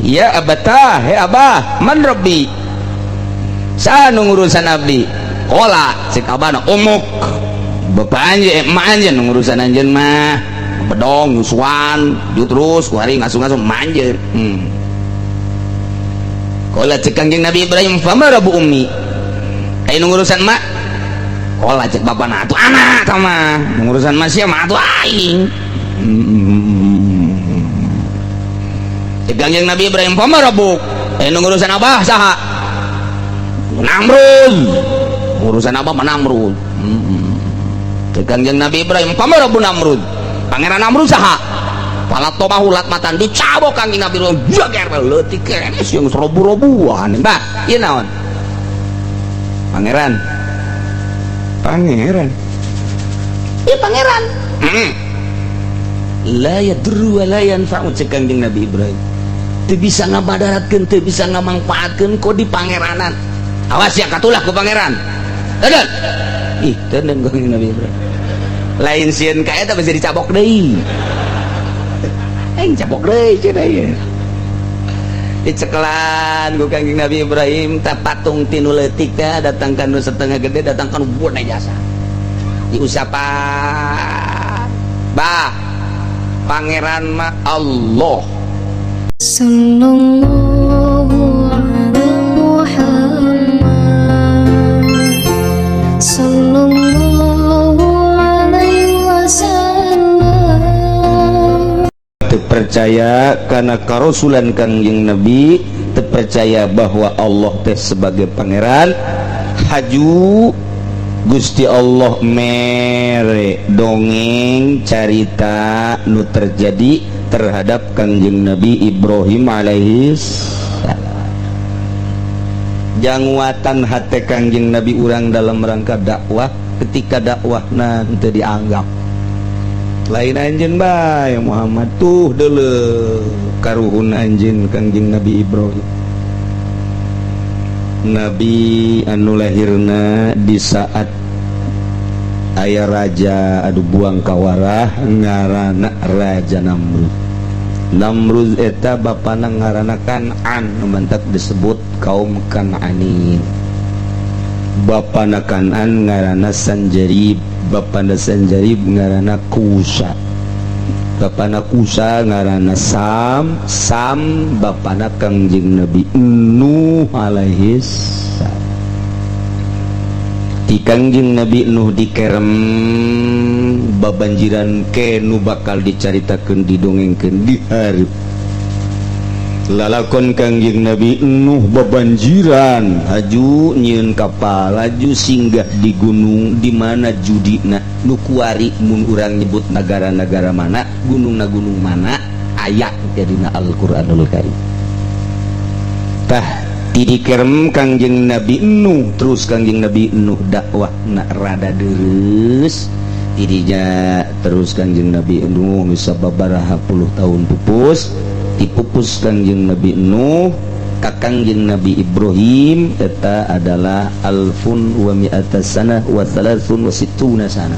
ya abata he abah man rabbi saha nu ngurusan abdi qala cek abana umuk bapak anjeun emak anjeun nu ngurusan anjeun mah bedong nyusuan terus kuari ngasuh-ngasuh manjeun qala cek Kangjeng Nabi Ibrahim fama rabbu ummi aya nu ngurusan mak qala cek bapana atuh anak tah mah nu ngurusan mah sia mah atuh aing cek Kangjeng Nabi Ibrahim fama rabbuk aya nu ngurusan abah saha Namrud urusan apa Namrud Kangjeng Nabi Ibrahim pamarabu Namrud pangeran Namrud saha pala tobahulat matan dicabok Kangjeng Nabi Ibrahim jager leutik kenes yang serobu-robuan mbah ieu naon pangeran ieu pangeran la yadru wa la yanfa'u cek Kangjeng Nabi Ibrahim teu bisa ngabadaratkeun teu bisa ngamangpaatkeun kok di pangeranan awas ya katulah ku pangeran dadan ih dadan Kangjeng Nabi Ibrahim lain sieun ka eta bisa dicabok deui cabok deui cenah ieu dicekelan ku Kangjeng Nabi Ibrahim ta patung tinu leutik teh datang ka nu setengah gede datang ka nu buat jasa diusapan bah pangeran mah Allah sallallahu sallallahu alaihi wasallam terpercaya karena karasulan Kangjeng Nabi terpercaya bahwa Allah teh sebagai pangeran haju Gusti Allah mere dongeng carita nu terjadi terhadap Kangjeng Nabi Ibrahim alaihis jangwatan hati Kangjeng Nabi urang dalam rangka dakwah ketika dakwahna teu dianggap lain anjeun bae Muhammad tuh deuleu karuhun anjeun Kangjeng Nabi Ibrahim Nabi anu lahirna di saat aya raja adu buang kawarah ngaranna Raja Namrud eta bapana ngaranna Kan'an mantak disebut kaum Kan'anin bapana Kan'an ngaranna Sanjarib bapana Sanjarib ngaranna Kusa bapana Kusa ngaranna Sam bapana Kangjeng Nabi Nuh alaihis di Kangjeng Nabi Nuh dikerem babanjiran ke nu bakal dicaritakeun didongengkeun di hareup lalakon Kangjeng Nabi Nuh babanjiran haju nyieun kapal haju singgah di gunung di mana judina nu kuari mun urang nyebut negara-negara mana gunung mana aya jadina Al-Qur'anul Karim tah dikerem Kangjeng Nabi Nuh terus Kangjeng Nabi Nuh dakwah na rada deres didinya terus Kangjeng Nabi Nuh bisa babaraha puluh tahun pupus dipupus Kangjeng Nabi Nuh ka Kangjeng Nabi Ibrahim eta adalah alfun wa mi'atas sanah wa thalathun wa sittuna sanah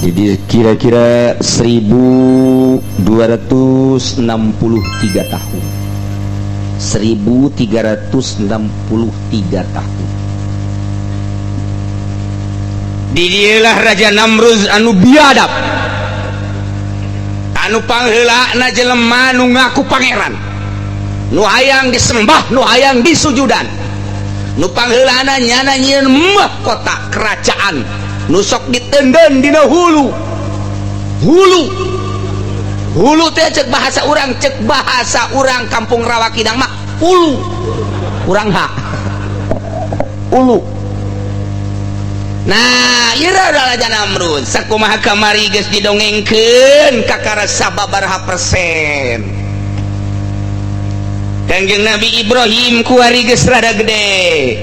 jadi kira-kira 1263 tahun 1363 tahun didilah Raja Namrud anu biadab anu pangheulana jelema nu ngaku pangeran nu hayang disembah nu hayang disujudan nu pangheulana nyana nyieun mahkota kerajaan nu sok ditendon dina hulu teh cek bahasa urang kampung Rawakidang mah ulu urang hak ulu nah ira Raja Namrud sakumaha kamari geus didongengkeun kakara sababaraha persen Kangjeng Nabi Ibrahim kuari geus rada gede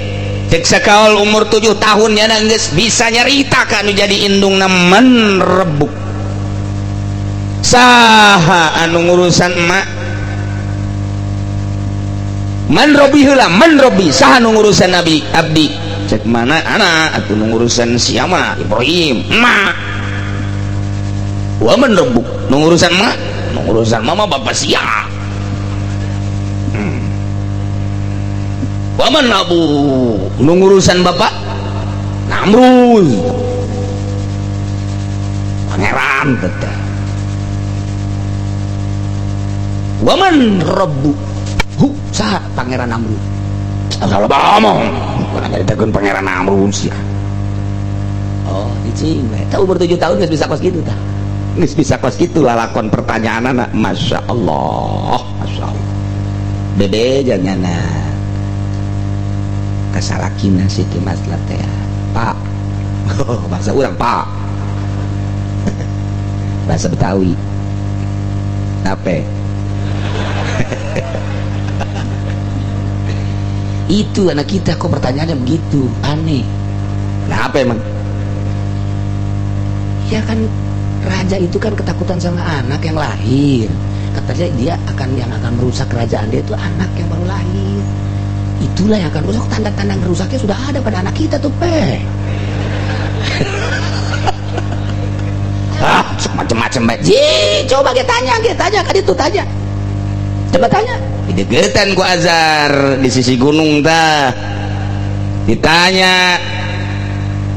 cek sakaol umur 7 tahun nya geus bisa nyarita kanu jadi indungna menrebuk saha anu ngurusan emak manrobi heula manrobi saha anu ngurusan Nabi abdi cek mana anak atuh nu ngurusan siapa Ibrahim emak wa manrebuk nu ngurusan emak nu ngurusan mama bapak sia Waman Abu ngurusan bapak Namrud pangeran teteh. Waman Rabbu saha pangeran Namrud. Kalau ngomong kurang ditegun pangeran Namrud sih. Oh dicing tahu umur 7 tahun nggak bisa kos gitu tah. Nggak bisa kos gitu lalakon pertanyaan anak. Masya Allah bebe jangan kasalakina situ mas teh pak. Bahasa orang pak. Bahasa Betawi apa itu anak kita kok pertanyaannya begitu aneh. Nah apa emang ya kan raja itu kan ketakutan sama anak yang lahir, katanya dia yang akan merusak kerajaan dia itu anak yang baru lahir, itulah yang akan merusak. Tanda-tanda merusaknya sudah ada pada anak kita tuh macam-macam baik. Coba kita tanya kan itu tanya. Coba tanya. Di deketan ku azar di sisi gunung tah. Ditanya.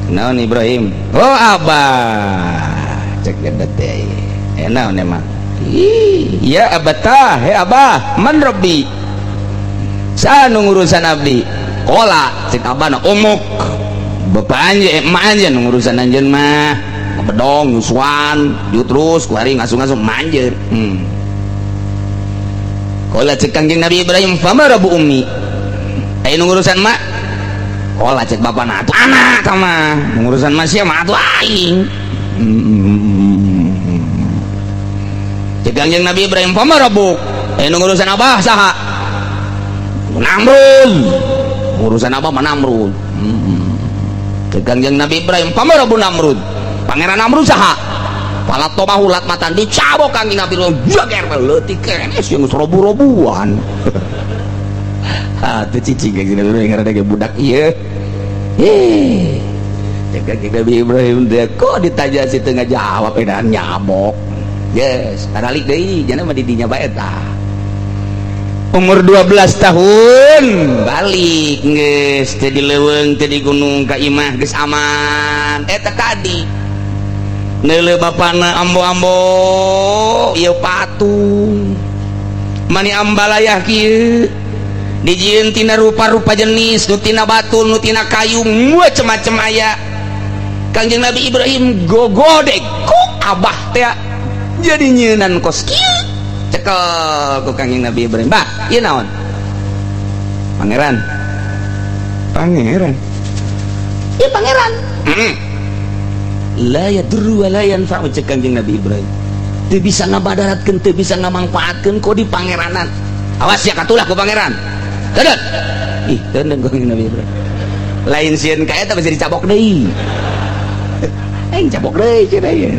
Naon Ibrahim? Oh abah. Cek gedet teh. Naon emang? Iya abah he abah, man rabbi. Sanu ngurusan abdi. Kola cek abah na umuk. Bapak anje emak anje ngurusan anjeun mah. Bedong nyusuan terus kuari ngasuh-ngasuh manjer. Kola cek kangjeng Nabi Ibrahim fama rabu ummi ayo ngurusan mak. Kola cek bapak na atuh anak sama ngurusan mak sia mah atuh aing. Cek kangjeng Nabi Ibrahim fama rabu ayo ngurusan abah saha Namrud ngurusan abah mah Namrud. Cek kangjeng Nabi Ibrahim fama rabu Namrud pangeran Namrud saha pala tomahulat matan dicabok kangjeng Nabi jager leutik kenes yang robu-robuan. Teu cicing kangjeng Nabi Ibrahim ngarana ge budak ieu. Kangjeng Nabi Ibrahim teh kok ditanya situ ngajawab edan nyabok. Yes, balik deui jangan mah di dinya bae tah. Umur 12 tahun balik geus teu di leuweung teu di gunung ka imah geus aman. Eta tadi neule bapana ambo-ambo ieu patung mani ambalayah kieu dijieun tina rupa-rupa jenis nu tina batu nu tina kayu macem-macem aya. Kangjeng Nabi Ibrahim gogodek ku abah teh jadi nyeunan kos kieu cekel ku Kangjeng Nabi Ibrahim. Bah ieu naon pangeran ieu pangeran la yadurru wa la yanfa'u cek Kangjeng Nabi Ibrahim teu bisa ngabadaratkeun teu bisa ngamangpaatkeun kok di pangeranan. Awas ya katulah ku pangeran dadat ih teuneung Kangjeng Nabi Ibrahim lain sieun ka eta bisa dicabok deui aing cabok deui cenah ieu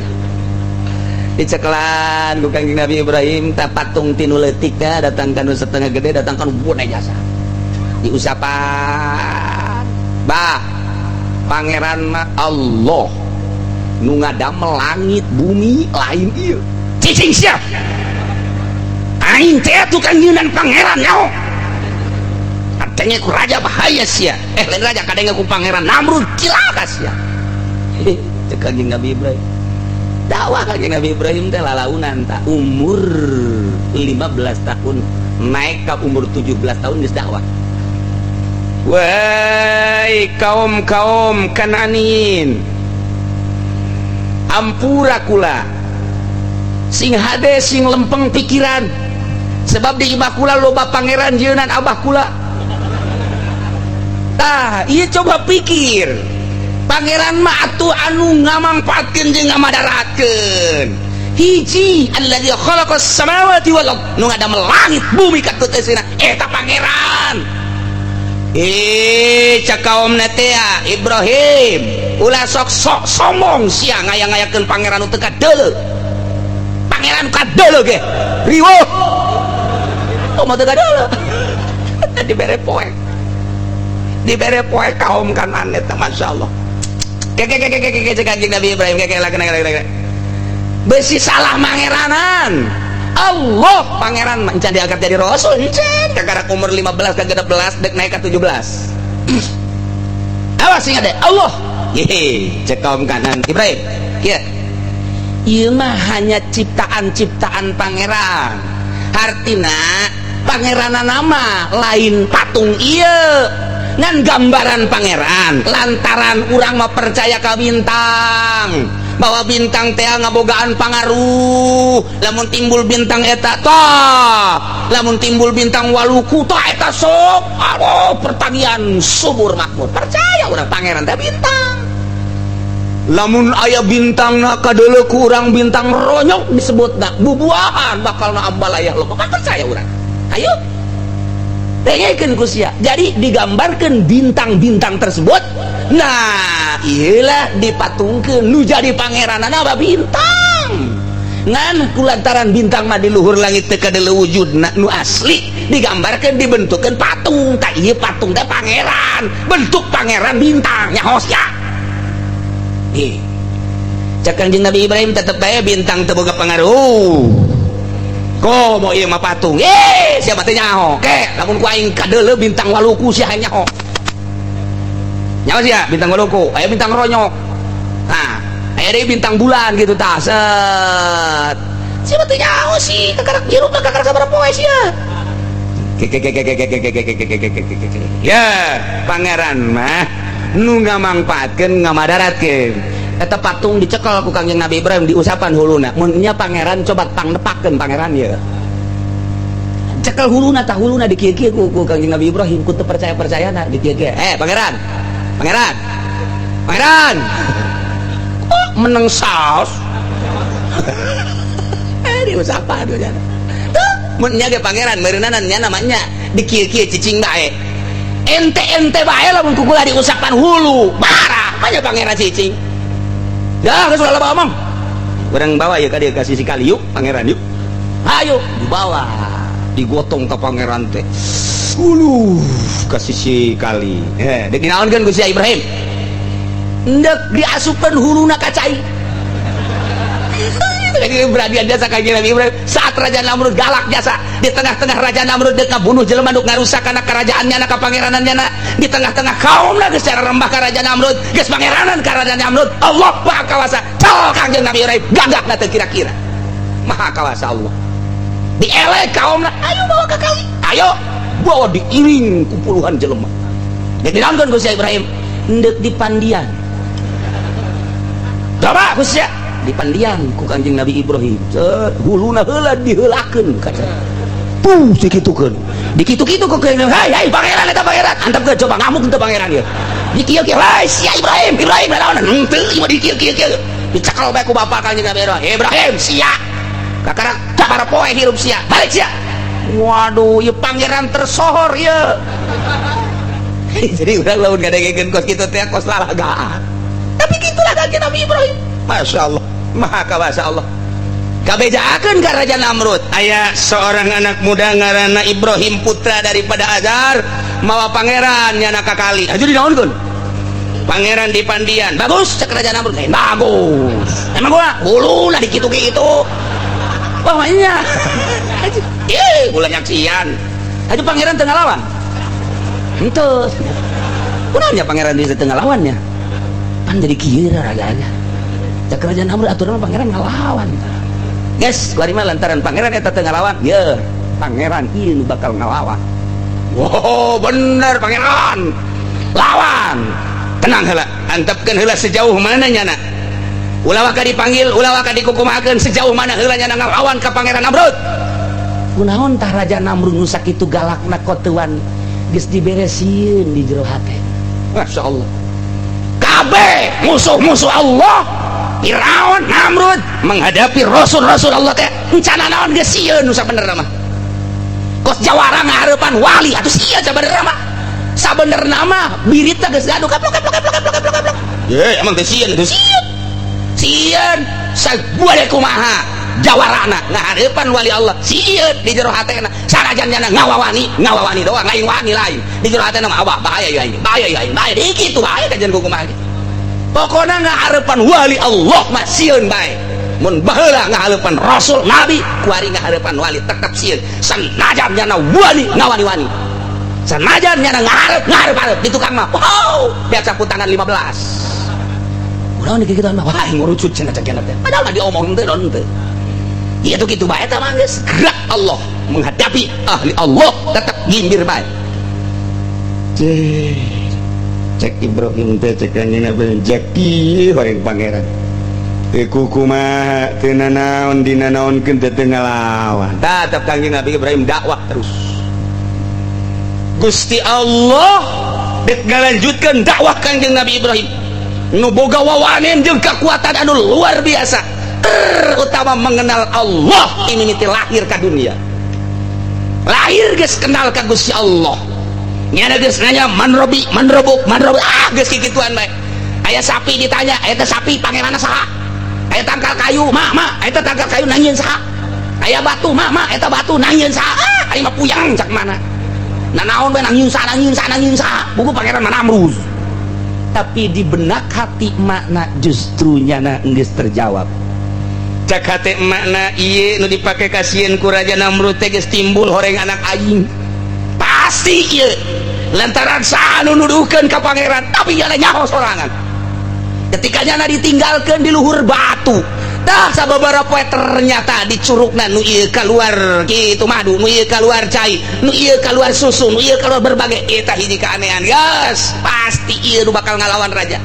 dicekelan ku Kangjeng Nabi Ibrahim ta patung tinu leutik teh datang ka nu setengah gede datang ka nu bone jasa diusapan bah pangeran mah Allah nu ngadamel langit bumi lain ieu cicing sia aing teh tukang nyeunan pangeran nyaho katanya ku raja bahaya sia lain raja kadenge ku pangeran Namrud cilaka sia. Cek Kangjeng Nabi Ibrahim dakwah Kangjeng Nabi Ibrahim teh lalaunan tak umur 15 tahun naik ke umur 17 tahun geus dakwah. Wahai kaum Kananin ampura kula sing hade sing lempeng pikiran sebab di imah kula loba pangeran jeunan abah kula. Tah ieu coba pikir pangeran mah atuh anu ngamangpaatkeun jeung ngamadarakeun hiji allazi khalaqas samawati wal ard nu ngadamel langit bumi katuteusna eta pangeran. Cakaomna teh Ibrahim ulah sok sombong sia ngaya-ngayakeun pangeran teu kadeuleu. Pangeran kadeuleu ge riweuh mah teu kadeuleu. Dibere poe kaum Kanaan eta masyaallah. Kangjeng Nabi Ibrahim besi salah mangeranan Allah pangeran encan diangkat jadi rasul encan kagak umur 15 kagak 16 dek naik ke 17 awas ingat deh Allah cek kaum kanan Ibrahim kieu ieu mah hanya ciptaan-ciptaan pangeran artina pangeranna nama lain patung ieu ngan gambaran pangeran lantaran urang mah percaya ka bintang bahwa bintang teh ngabogaan pangaruh lamun timbul bintang eta tah lamun timbul bintang waluku tah eta sok aduh pertanian subur makmur percaya urang pangeran teh bintang lamun aya bintang na kadeuleu ku urang bintang ronyok disebutna bubuahan bakalna ambalayah loba percaya urang ayo dengekeun ku sia jadi digambarkeun bintang-bintang tersebut nah iyalah dipatungkeun nu jadi pangeranana ba bintang ngan kulantaran bintang mah di luhur langit teu kadeuleu wujudna nu asli digambarkeun dibentukkeun patung tah ieu patung teh pangeran bentuk pangeran bintang nyaho sia cek Kanjeng Nabi Ibrahim tetep bae bintang teu boga pangaruh komo ieu mah patung siapa teh nyaho ke lamun ku aing kadeuleu bintang waluku sia nyaho nyaho sia bintang waluku aya bintang ronyok nah aya deui bintang bulan gitu tah set siapa teh nyaho sih kakarak biru mah kakarak sabaraha poe sia ya pangeran mah nu ngamangpaatkeun ngamadaratkeun eta patung dicekel ku Kanjeng Nabi Ibrahim di usapan huluna mun nya pangeran coba pangnepakeun pangeran ye cekel huluna tah huluna di kieu-kieu ku Kanjeng Nabi Ibrahim ku teu percaya-percayana di kieu-kieu pangeran oh meneng saos di usapan nya mun nya ge pangeran meureunana nya namanya di kieu-kieu cicing bae ente bae lamun kukula di usapan hulu marah banyak pangeran cicing dah geus ulah omong urang bawa ya ka dieu ka sisi kali yuk pangeran yuk ayo dibawa digotong ka pangeran teh ka sisi kali dek dinaonkeun ku si Ibrahim ndek diasupkeun huluna ka cai itu beradian jasa Kanjeng Nabi Ibrahim saat Raja Namrud galak jasa di tengah-tengah Raja Namrud dek ngabunuh jelema nu ngarusak kana kerajaannya na ka pangeranannya di tengah-tengah kaumna geus cara rembah ka Raja Namrud geus pangeranan ka Raja Namrud Allah Maha Kawasa cal Kanjeng Nabi Ibrahim gagakna teu kira-kira Maha Kawasa Allah dielek kaumna ayo bawa ka kali ayo bawa diiring ku puluhan jelema dek dinaonkeun ku si Ibrahim ndek di pandian coba ku sia di pandian ku Kanjeng Nabi Ibrahim huluna heula diheulakeun kata sikitukeun dikitu-kitu ku hai pangeran eta pangeran antepkeun coba ngamuk teu pangeran ieu di kieu-kieu hai sia Ibrahim naon henteu ieu di kieu-kieu dicekel bae ku bapa Kanjeng Nabi Ibrahim sia kakarak sabaraha poe hirup sia balik sia waduh ieu pangeran tersohor ieu jadi urang lamun ngadengekeun kos kitu teh kos lalagaan tapi gitulah Kanjeng Nabi Ibrahim Masya Allah Maha Kawasa Allah kabejaakeun ka Raja Namrud aya seorang anak muda ngaranna Ibrahim putra daripada Azar mawa pangeran nyana ka kali aju dinaonkeun pangeran di pandian bagus cek Raja Namrud bagus emang gua huluna dikitu-kitu wah nya ulah nyaksian aju pangeran teu ngalawan henteu kunaon nya pangeran di teu ngalawannya pan jadi kieu raga-raga cak Raja Namrud aturan pangeran ngalawan guys kuarima lantaran pangeran eta teu ngalawan ye pangeran ieu bakal ngalawan wow bener pangeran lawan tenang heula antepkeun heula sejauh mana nyana ulah ka dipanggil ulah ka dikukumakeun sejauh mana heula nyana ngalawan ka pangeran Namrud kunaon tah Raja Namrud nu sakitu galakna kotuan geus diberesieun di jero hate Masya Allah kabeh musuh-musuh Allah Firaun Namrud menghadapi rasul-rasul Allah teh encana naon geus sieun nu sabenerna mah kos jawara ngahareupan wali atuh sia sabenerna mah sabenerna mah birit teh geus gaduh kaplok ye emang teh sieun sieun sabuade kumaha jawarana ngahareupan wali Allah sieun di jero hatena sanajan nya ngawawani doang lain wani lain di jero hatena mah awak bahaya ya ini bahaya dikitu bahaya kajian kumaha pokoknya ngaharepan wali Allah mah sieun bae mun baheula ngahareupan rasul nabi kuari ngahareupan wali tetep sieun sanajan nya wani ngawani-wani sanajan nya ngarep di tukang mah wow biasa putangan 15 urang dikit kitu mah wah ngurucut cenah cakena teh padahal mah diomong teh don teh ieu kitu bae tah mah geus gerak Allah menghadapi ahli Allah tetep gimbir bae cek Ibrahim teh cek kanjeng Nabi jeki horeng pangeran kuku mah teu nanaon dinanaonkeun teh teu ngalawan tetep kanjeng Nabi Ibrahim dakwah terus Gusti Allah dek ngalanjutkeun dakwah kanjeng Nabi Ibrahim nu boga wawanen jeung kekuatan anu luar biasa terutama mengenal Allah ini mimiti lahir ka dunia lahir geus kenal ka Gusti Allah nya geus nanya man robi geus kikituan bae aya sapi ditanya eta sapi pangeranna saha aya tangkal kayu mah eta tangkal kayu nanyeun saha aya batu mah eta batu nanyeun saha aya mah puyang cak mana nanaon bae nanyeun saha buku pangeran mana Namrud tapi di benak hati makna justru nyana geus terjawab cak hati makna ieu nu dipake kasieun ku raja Namrud teh geus timbul horeng anak aing pasti ieu lantaran saha nu nuduhkeun ka pangeran tapi nya nyaho sorangan ketika nyana ditinggalkeun di luhur batu tah sababaraha poe ternyata di curugna nu ieu keluar kitu madu nu ieu keluar cai nu ieu keluar susu nu ieu keluar berbagai eta hiji keanehan geus pasti ieu nu bakal ngalawan raja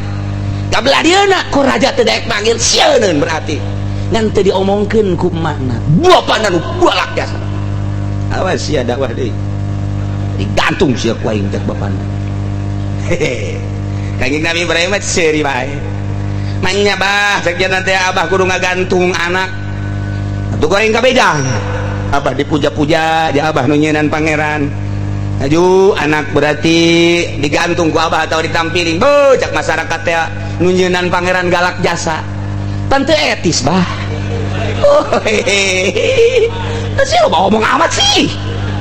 kabelah dieuna ku raja teu daek manggil sieun berarti ngan teu diomongkeun ku makna bapana nu balak jasa awas sia dakwah deui digantung sia ku aing teh bapana kanjeng Nabi Ibrahim mah seuri bae manya bah sakjana teh abah kudu ngagantung anak atuh goreng kabedang abah dipuja-puja di abah nu nyeunan pangeran aju anak berarti digantung ku abah atau ditampilin beuh cak masyarakat teh nu nyeunan pangeran galak jasa tante etis bah sih lo ngomong amat sih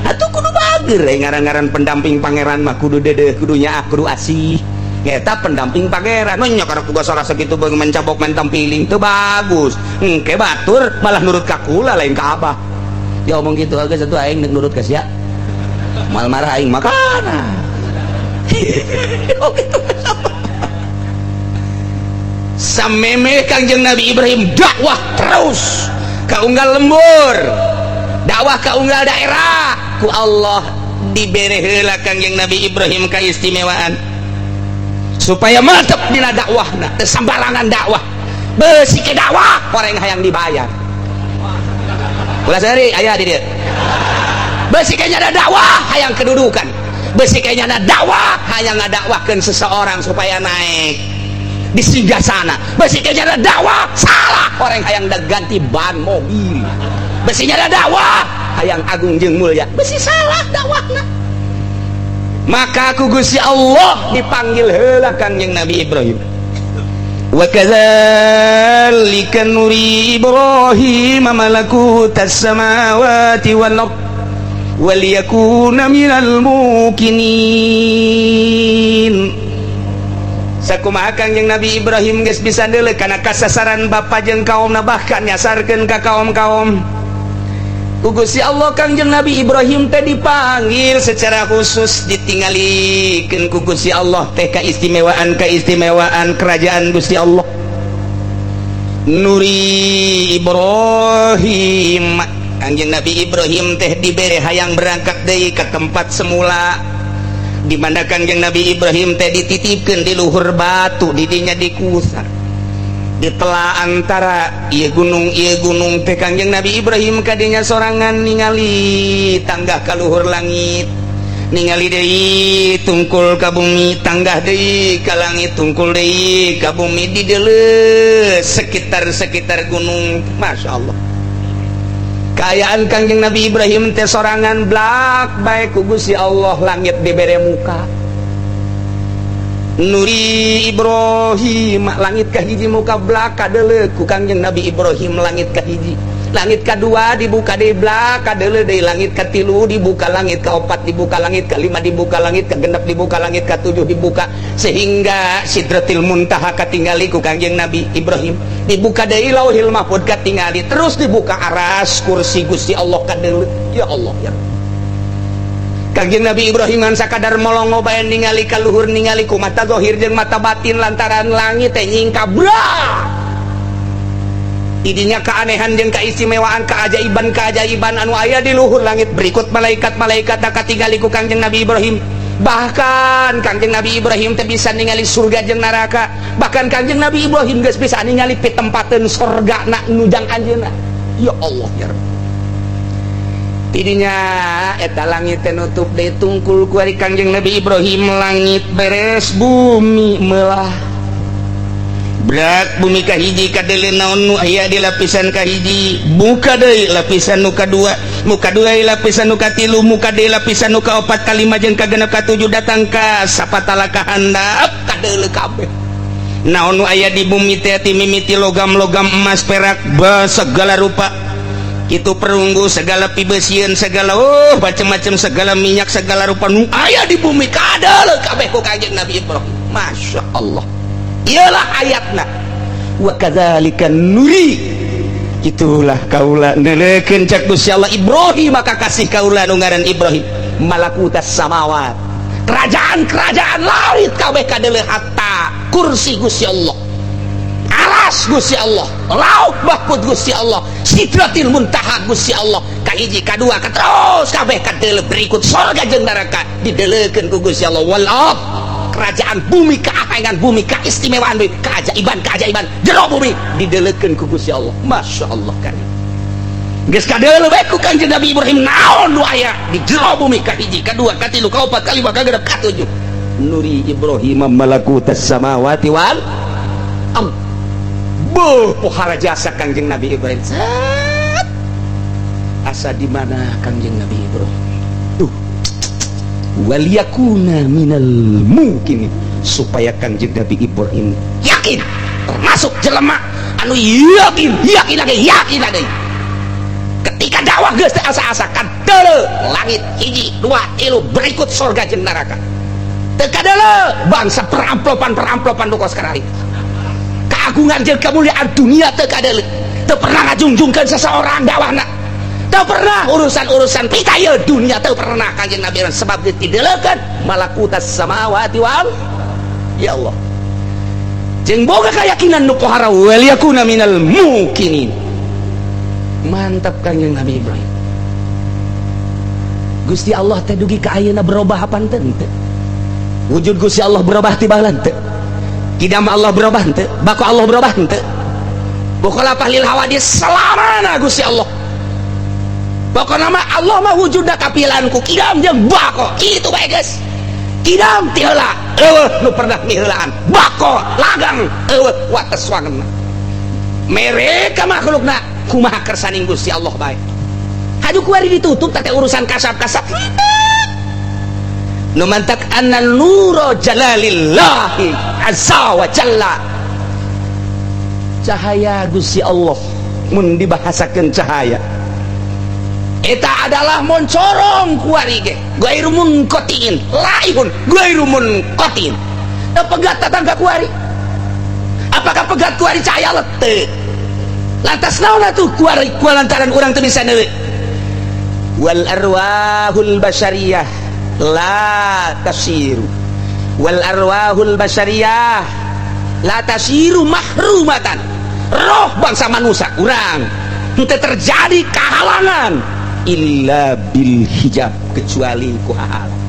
atuh kudu bager ngaran-ngaran pendamping pangeran mah kudu dedeh kudu nyaah kudu asih eta pendamping pangeran nya karena tugas salah segitu bagi mencabok mentampiling itu bagus engke batur malah nurut ka kula lain ka abah dia omong gitu agak satu aing nurut ka sia mal marah aing makana oh gitu sameme kanjeng Nabi Ibrahim dakwah terus ka unggal lembur dakwah ka unggal daerah ku Allah dibere heula kanjeng Nabi Ibrahim kaistimewaan supaya mantep dina dakwahna teu sambarangan dakwah beusi ke dakwah orang hayang dibayar ulah sehari aya di dieu beusi ke nya dakwah hayang kedudukan beusi ke nya dakwah hayang ngadakwahkeun seseorang supaya naik di singgasana beusi ke nya dakwah salah orang hayang ganti ban mobil beusi nya dakwah hayang agung jeung mulya beusi salah dakwahna maka ku Gusti Allah dipanggil heula kanjeng Nabi Ibrahim wa kadzalika nuri Ibrahim malakutas samawati wal ard wal yakuna minal mukinin sakumaha kanjeng Nabi Ibrahim geus bisa deuleu kana kasasaran bapa jeung kaumna bahkan nyasarkeun ka kaum-kaum Gusti Allah kanjeng Nabi Ibrahim teh dipanggil secara khusus ditinggalikeun ku Gusti Allah teh keistimewaan kerajaan Gusti Allah nuri Ibrahim kanjeng Nabi Ibrahim teh dibere hayang berangkat deui ke tempat semula di mana kanjeng Nabi Ibrahim teh dititipkeun di luhur batu di dinya dikusa di telah antara ieu gunung teh kanjeng Nabi Ibrahim kadinya sorangan ningali tanggah ka luhur langit ningali deui tungkul ka bumi tanggah deui ka langit tungkul deui ka bumi di deuleu sekitar gunung masyaallah kaayaan kanjeng Nabi Ibrahim teh sorangan blak bae ku Gusti Allah langit dibere muka nuri Ibrahim langit kahiji muka belaka deuleu ku kanjeng Nabi Ibrahim langit kahiji langit kedua dibuka deblak kadele deui langit katilu dibuka langit keopat dibuka langit kelima dibuka langit kegenep dibuka langit ketujuh dibuka sehingga Sidratil Muntaha katingali ku Kangjeng Nabi Ibrahim dibuka deui Lauhil Mahfuz katingali terus dibuka aras kursi Gusti Allah kadele ya Allah ya Kangjeng Nabi Ibrahim ngan sakadar molongo bae ningali ka luhur ningali ku mata zahir jeung mata batin lantaran langit teh nyingkabrak idinya keanehan jeung keistimewaan keajaiban anu aya di luhur langit berikut malaikat-malaikat katingali ku Kangjeng Nabi Ibrahim bahkan Kangjeng Nabi Ibrahim teh bisa ningali surga jeung neraka bahkan Kangjeng Nabi Ibrahim geus bisa ningali pitempateun surgana nujang anjeunna ya Allah ya Rabbi idinya eta langit teh nutup deui tungkul ku ari Kangjeng Nabi Ibrahim langit beres bumi meulah berat bumi kahiji kadele naon nu aya di lapisan kahiji buka deui lapisan nu kadua muka dua lapisan nu katilu muka deui lapisan nu kaopat kalima jeung kagenep katujuh datang ka sapatala kahandap kadele kabeh naon nu aya di bumi teh ti mimiti logam-logam emas perak segala rupa itu perunggu segala pibesieun segala macam-macam segala minyak segala rupa nu aya di bumi kadele kabeh ku Kangjeng Nabi Ibrahim masya Allah ialah ayatna wa kadzalika nuri itulah kaula nelekeun cak Gusti Allah Ibrahim maka kasih kaula nu ngaran Ibrahim malakutas samawat kerajaan-kerajaan langit kabeh kadele hatta kursi Gusti Allah aras Gusti Allah lauh mahfuz Gusti Allah Sidratil Muntaha Gusti Allah kahiji kadua terus kabeh kadele berikut surga jeung neraka didelekeun ku Gusti Allah wal kerajaan bumi keagangan bumi keistimewaan bumi keajaiban jero bumi didelekeun ku Gusti Allah masya Allah kan geus kadele bae ku Kangjeng Nabi Ibrahim naon nu aya di jero bumi kahiji kadua katilu kaopat kalima kagenep katujuh nuri Ibrahim malakutas samawati wal pohara jasa Kangjeng Nabi Ibrahim asa di mana Kangjeng Nabi Ibrahim waliyakuna minal mungkin supaya Kangjeng Nabi Ibrahim yakin termasuk jelema anu yakin lagi ketika dakwah geus teh asa-asa kadele langit hiji dua tilu berikut surga jeung neraka teu kadele bangsa peramplopan nu kos karari keagungan jeung kemuliaan dunia teu kadele teu pernah ngajungjungkeun seseorang dakwahna tak pernah urusan pitaya dunia tak pernah Kangjeng Nabi sebab ditidelekeun malakutas samawati wal ya Allah jeung boga keyakinan nu pohara wal yakuna minal mukinin mantap Kangjeng Nabi Ibrahim Gusti Allah teh dugi ka ayeuna berubah panten teu wujud Gusti Allah berubah tibalan teu kidam Allah berubah teu bako Allah berubah teu bokola pahlil hawadis selamana Gusti Allah pokoknya Allah mah wujudna kapilanku kidam jeung bako kitu bae geus kidam ti heula nu pernah miheulaan bako lagang wates wangenna mereka makhlukna kumaha kersaning Gusti Allah bae haju kuari ditutup teh urusan kasab-kasab nu mantak anna nuru jalalillahi azza wa jalla cahaya Gusti Allah mun dibahasakeun cahaya eta adalah moncorong kuari ge gairu munqatiin laihun gairu munqatiin teu pegat tatangga kuari apakah pegat kuari cahaya lete lantas naon atuh kuari kualantaran urang teu bisa neueuh wal arwahul basyariyah la tasiru wal arwahul basyariyah la tasiru mahrumatan roh bangsa manusia urang teu terjadi kehalangan illa bil hijab kecuali ku halang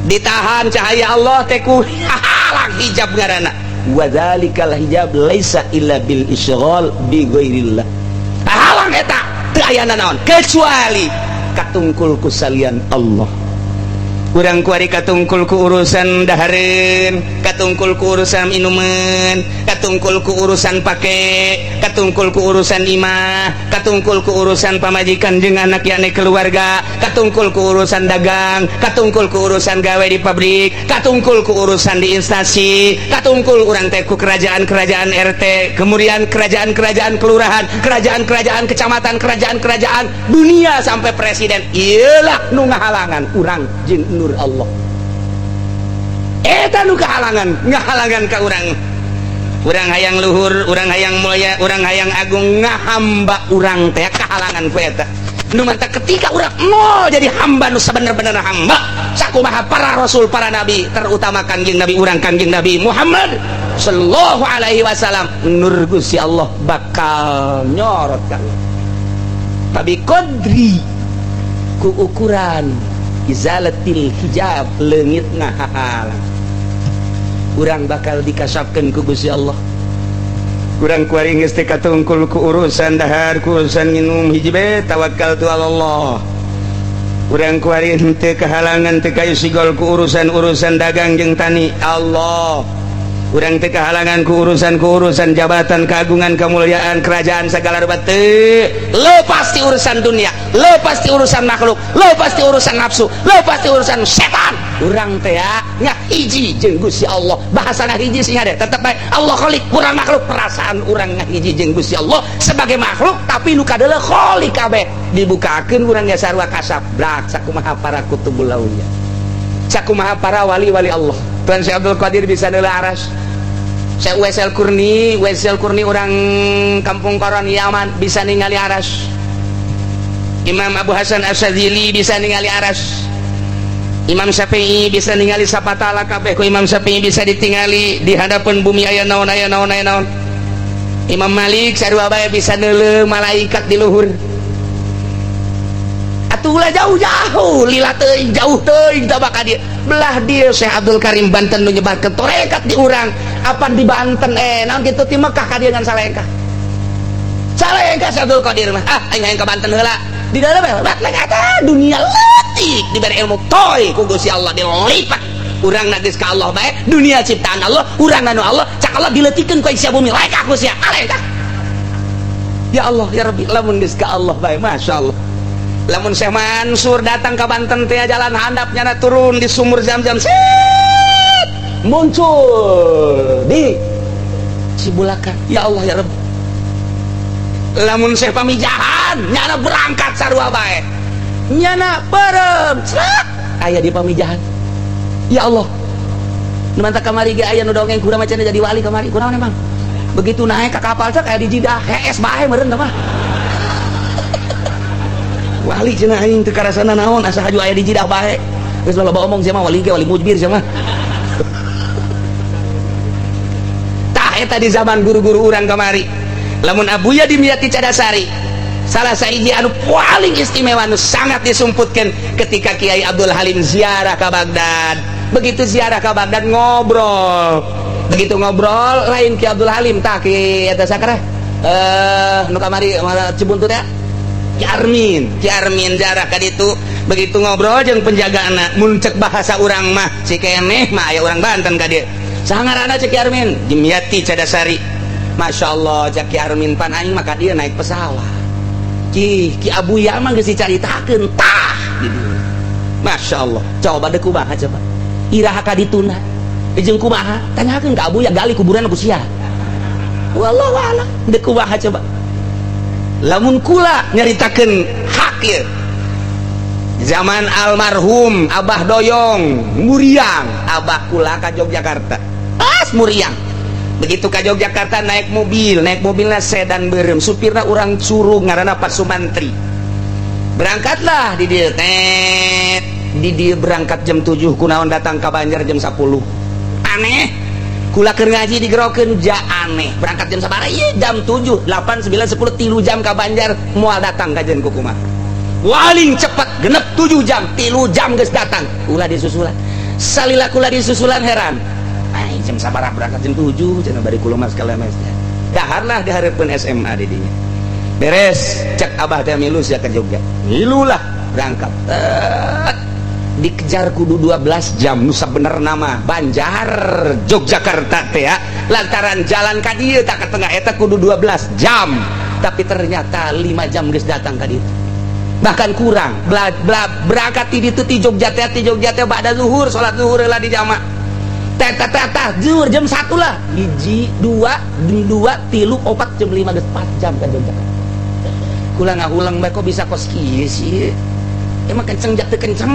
ditahan cahaya Allah teh ku halang hijab ngaranna wa dzalikal hijab laisa illa bil isghal bi ghairillah halang eta teu aya naon kecuali katungkul ku salian Allah urang kuari katungkul ku urusan dahareun, katungkul ku urusan minuman, katungkul ku urusan pake, katungkul ku urusan imah, katungkul ku urusan pamajikan jeung anak yane keluarga, katungkul ku urusan dagang, katungkul ku urusan gawe di pabrik, katungkul ku urusan di instansi, katungkul urang teh ku kerajaan-kerajaan RT, kemudian kerajaan-kerajaan kelurahan, kerajaan-kerajaan kecamatan, kerajaan-kerajaan dunia sampai presiden. Iyalah nu ngahalangan urang jeung nur Allah. Eta nu ngahalangan ka urang. Urang hayang luhur, urang hayang mulia, urang hayang agung, ngahamba urang teh kahalangan ku eta. Nu mantap ketika urang mau jadi hamba nu sabener-bener hamba, sakumaha para rasul, para nabi, terutama kanjeng nabi urang kanjeng Nabi Muhammad sallallahu alaihi wasallam, nur Gusti Allah bakal nyorot ka. Tapi kodri ku ukuran izalatil hijab leungit ngahalang, urang bakal dikasapkeun ku Gusti Allah. Urang kuari geus teh katungkul ku urusan dahar, ku urusan minum hiji bae tawakkaltu Allah. Urang kuari teu kahalangan teu kayu sigol ku urusan dagang jeung tani Allah. Urang teu kahalangan ku urusan jabatan, keagungan, kemuliaan, kerajaan segala rupa teu. Lepas ti urusan dunia, lepas ti urusan makhluk, lepas ti urusan nafsu, lepas ti urusan setan. Urang teh ngahiji jeung Gusti Allah. Bahasana hiji sih ada, tetep bae Allah khaliq, urang makhluk. Perasaan urang ngahiji jeung Gusti Allah sebagai makhluk, tapi nu kadeuleu khaliq kabeh. Dibukakeun urang nya sarua kasab, brak sakumaha para kutubul auliya, sakumaha para wali-wali Allah. Tuan Syekh Abdul Qadir bisa neula aras, Syekh Wesel Kurni orang Kampung Koron Yaman bisa ningali aras, Imam Abu Hasan Asyadzili bisa ningali aras, Imam Syafi'i bisa ningali sapatala kabeh ku Imam Syafi'i bisa ditingali di hadapan bumi aya naon, Imam Malik sarua bae bisa neuleuh malaikat di luhur. Atulah jauh-jauh lila teuing, jauh teuing tabak ka dieu. Belah dieu Syekh Abdul Karim Banten nu nyebarkeun torekat di urang. Apa di Banten naon kitu ti Mekah ka dieu ngan salengkah. Salengkah Syekh Abdul Qadir mah. Aing hayang ka Banten heula. Di dalam batlek eta dunia leutik diberi ilmu toy ku Gusti Allah dilipat. Urang na geus ka Allah bae, dunia ciptaan Allah, urang anu Allah, cak Allah dileutikeun ku sia bumi laek aku sia. Alengkah. Ya Allah ya Rabbi, lamun geus ka Allah bae, masyaallah. Lamun Syekh Mansur datang ke Banten teh jalan handapnya turun di sumur Zam-Zam, set muncul di Cibulakan. Ya Allah ya Rabbi. Lamun Syekh Pamijahan nyana berangkat sarua bae, nyana bareng set aya di Pamijahan. Ya Allah, nu mantap kamari ge aya nu dongeng kurang macan jadi wali kamari. Kunaon emang begitu naik ke kapal cek aya di Jidah HS bae meureun tah mah. Wali cenah aing teu karasana naon asa haju aya di Jidah bae. Geus loba omong sia mah wali ge wali mujbir sia mah. Tah eta di zaman guru-guru urang kamari. Lamun Abuya Dimyati Cadasari, salah sahiji anu paling istimewa nu sangat disumputkeun ketika Kiai Abdul Halim ziarah ka Baghdad. Begitu ziarah ka Baghdad ngobrol. Begitu ngobrol lain Ki Abdul Halim tah ki eta sakara nu kamari Cibuntut ya. Ki Armin jarak ka ditu. Begitu ngobrol jeung penjagaana mun cek bahasa urang mah si keneh mah aya urang Banten ka dieu. Saha ngaranna cek Ki Armin? Dimyati Cadasari. Masya Allah cek Ki Armin pan aing mah ka dieu naik pesawat. Ki Abuya mah geus dicaritakeun tah di dieu. Masya Allah. Coba deuk kumaha coba. Iraha ka dituna. Jeung kumaha? Tanyakeun ka Abuya gali kuburan ku sia. Wallahu a'lam. Deuk kumaha coba. Lamun kula nyaritakeun hakir zaman almarhum Abah Doyong Muriang, Abah kula ka Yogyakarta pas Muriang. Begitu ka Yogyakarta naik mobilnya sedan beureum, supirna urang suruh ngaranna Pak Sumantri. Berangkatlah di dieu tet di dieu berangkat jam 7 kunaon datang ka Banjar jam 10. Aneh kula keur ngaji digerokeun ja aneh. Berangkat jam sabaraha? Ieu jam 7, 8, 9, 10 3 jam ka Banjar moal datang ka jeung kumaha. Waling cepet genep 7 jam, 3 jam geus datang. Ulah disusulan. Salila kula disusulan heran. Ai jam sabaraha berangkat jam 7 cenah bari kula mas kalemes. Daharlah di hareupeun SMA di dinya. Beres cek Abah teh milu sia ka Jogja. Milulah berangkat. dikejar kudu 12 jam nusa bener nama Banjar Yogyakarta teh ya lantaran jalan ka dieu tak ke tengah eta kudu 12 jam tapi ternyata 5 jam geus datang ka dieu bahkan kurang berangkat di ditu ti Jogja teh ba'da zuhur salat zuhur heula di jama teh zuhur jam 1 lah 1 2 3 4 jam 5 geus 4 jam ka Jogjakarta kula ngahulang bae kok bisa kos kieu sih emang kenceng jatuh kenceng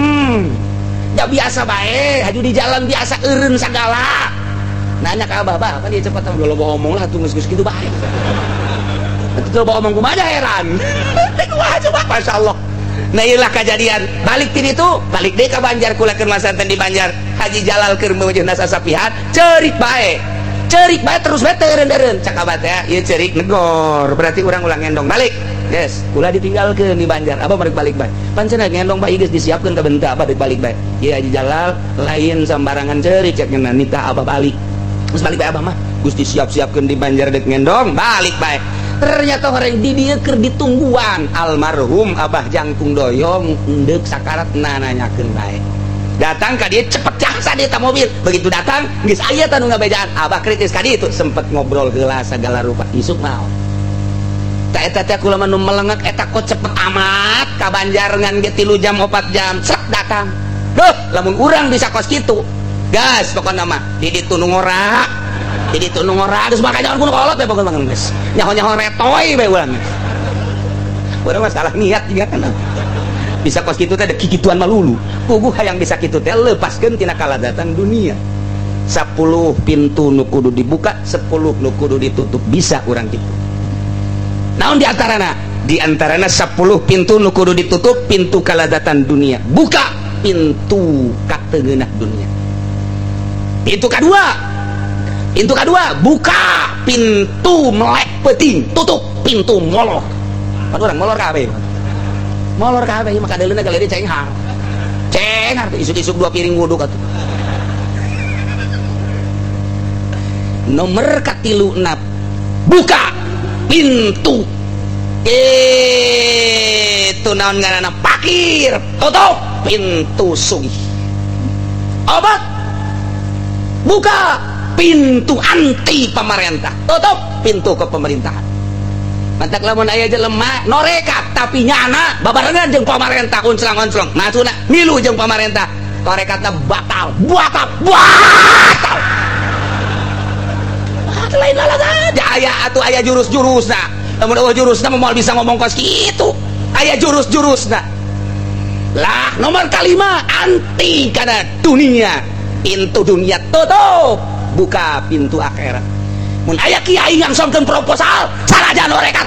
gak biasa baik haju di jalan biasa eureun sagala nanya ke abah apa dia cepat udah lo ngomong lah tunggu gitu baik itu lo ngomong kumaha heran kumaha coba Masya Allah nah iyalah kejadian balik tini itu balik deh ke Banjar kulakeun masanten di Banjar Haji Jalal keur meujeuh nasa sapihan cerik baik terus bae teureun cak abah teh ieu cerik negor berarti urang ulang ngendong balik yes, kula ditinggalkeun di Banjar. Apa balik bae? Pancen ngendong bayi geus disiapkeun ka benta apa balik bae. Ieu Haji Jalal lain sambarangan ceurik cek ngeunana nita apa balik. Terus balik bae abah mah geus disiap-siapkeun di Banjar dek ngendong, balik bae. Ternyata horeng di dieu keur ditungguan almarhum Abah Jangkung Doyong endeuк sakarat nanyakeun bae. Datang ka dieu cepet jasa di ta mobil. Begitu datang geus aya tanu ngabejaan. Abah kritis ka dieu sempet ngobrol heula sagala rupa. Isuk naon? Eta teh kula mah nu melengek eta kok cepet amat ka Banjar ngan ge 3 jam 4 jam cek datang duh lamun urang bisa kos kitu gas pokona mah di ditu nu ngora geus makanya kudu kolot we pokona mah geus nyaho-nyaho retoy we urang mah salah niat juga kan bisa kos kitu teh kikituan mah lulu puguh hayang bisa kitu teh lepaskeun tina kaladatan dunia 10 pintu nu kudu dibuka 10 nu kudu ditutup bisa urang kitu naon diantarana 10 pintu nu kudu ditutup pintu kaladatan dunia buka pintu kateungeunah dunia pintu kedua buka pintu melek peuting tutup pintu molor pan urang molor kabeh maka deulina galeri cenghar isuk-isuk 2 piring wuduk atuh nomor katiluna buka pintu itu naon ngaranna pakir tutup pintu sugih obat buka pintu anti pemerintah tutup pintu ke pemerintahan mantak lamun aya jelema norekat tapi nyana babarengan jeung pemerintah unclang-unclong natuna milu jeung pemerintah torekatna batal lain aja aya jurus-jurusna lamun jurusna moal bisa ngomong kos kitu aya jurus-jurusna lah nomor kalima anti kana dunia pintu dunia tutup buka pintu akhirat mun aya kiai ngangsongkeun proposal sanajan orekat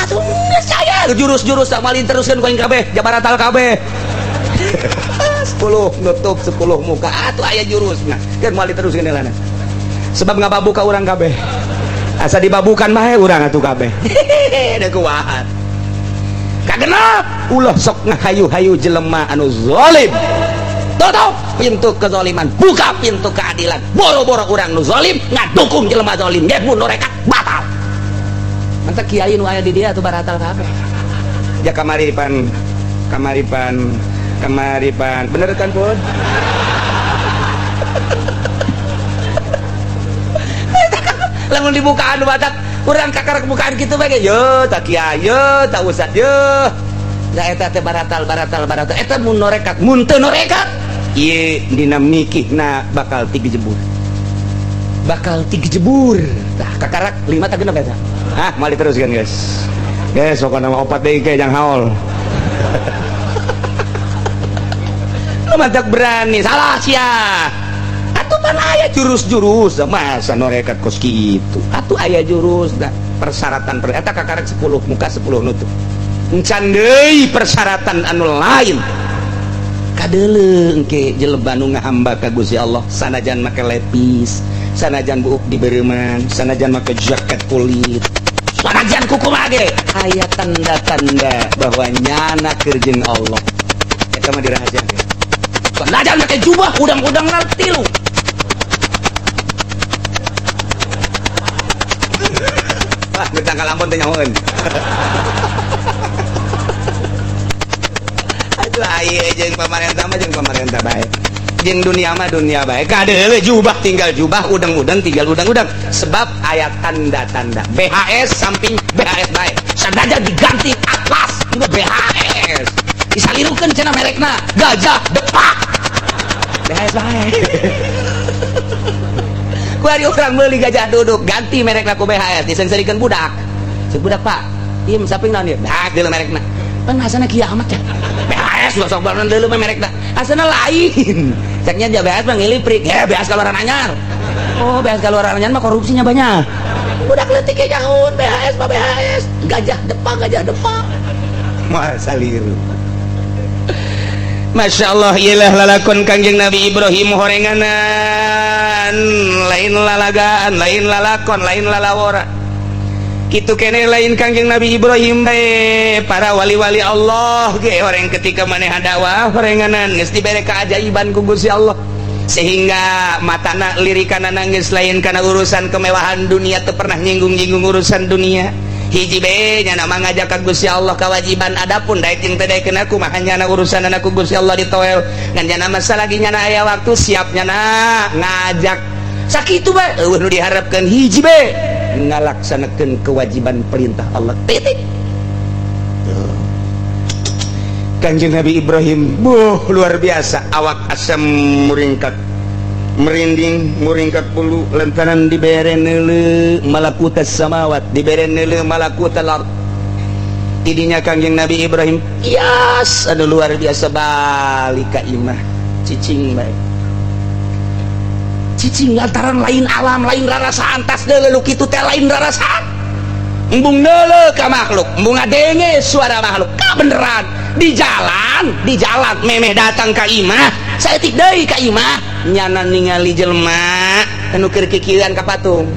atuh saya jurus-jurus tak malin teruskeun ku aing kabeh jabaratal kabeh 10 nutup 10 muka atuh aya jurusna keun moal diteruskeun heulana sebab ngababuka urang kabeh asa dibabukan mah urang atuh kabeh da kuat kagenep ulah sok ngahayu-hayu jelema anu zalim tutup pintu kezaliman buka pintu keadilan boro-boro urang nu zalim ngadukung jelema zalim ge mun norekat batal mantep kiai nu aya di dieu atuh baratal kabeh ja kamaripan bener kan pun lamun dibukaan nu batak urang kakar bukaan kitu bae ye tak kiai ye tak ustad ye da eta teh baratal eta mun norekat mun teu norekat ieu dina mikihna bakal tigejebur tah kakarak 5 tak genep eta mali teruskeun guys pokona mah 4 deui ge jang haol mantak berani salah sia atuh mana aya jurus-jurus masa norekat kos kitu atuh aya jurus da persyaratan eta kakarek 10 muka 10 nutup encan deui persyaratan anu lain kadeuleung ke jeleba nu ngahamba ka Gusti Allah sanajan make lepis sanajan buuk dibeureman sanajan make jaket kulit sanajan kuku mage aya tanda-tanda bahwa nyana keur jeung Allah eta mah dirahasiakeun sanajan make jubah udang-udang ngarti lu wah betang ka lamun teh nyahoeun jeung pamarentah mah jeung pamarentah bae jeung dunia mah dunia bae kadeuleu jubah tinggal jubah udang-udang tinggal udang-udang sebab aya tanda-tanda BHS samping BHS bae sadaya diganti Atlas itu BHS disalirukeun cenah merekna Gajah Depak BHS bae kuari urang meuli Gajah Duduk ganti merekna ku BHS disengsarikeun budak cek budak Pak ieu samping naon ieu dah deuleu merekna pan asana kiamat ya BHS sok barengan deuleu merekna asana lain ceknya dia BHS mah ngiliprik ya BHS kaluaran anyar oh BHS kaluaran anyar mah korupsinya banyak budak leutik ge jahun BHS mah BHS Gajah Depak mah saliru Masya Allah ialah lalakon Kangjeng Nabi Ibrahim horenganan lain lalagaan lain lalakon lain lalawora kitu kene lain Kangjeng Nabi Ibrahim bae para wali-wali Allah ge horeng ketika maneh dakwah horenganan geus dibere keajaiban ku Gusti Allah sehingga matana lirikanana geus lain kana urusan kemewahan dunia teu pernah nyinggung-nyinggung urusan dunia hiji bae nya nama ngajak ka Gusti Allah kewajiban adapun daek jeung teu daekeun aku mah hanya urusan ku Gusti Allah ditoel ngan nya masalah ge nya aya waktu siap nya ngajak sakitu bae eueuh nu diharapkeun hiji bae ngalaksanakeun kewajiban perintah Allah titik Kanjeng Nabi Ibrahim luar biasa awak asam muringkat merinding muringkat pulu lantaran dibere neuleu malakutas samawat dibere neuleu malakutal ard tidinya Kanjeng Nabi Ibrahim yes anu luar biasa balik ka imah cicing bae cicing lantaran lain alam lain rarasaan tas deuleu kitu teh lain rarasaan embung deuleu ka makhluk embung ngadenge suara makhluk ka beneran di jalan memeh datang ka imah saeutik deui ka imah nyana ningali jelema anu keur kikieuan ka patung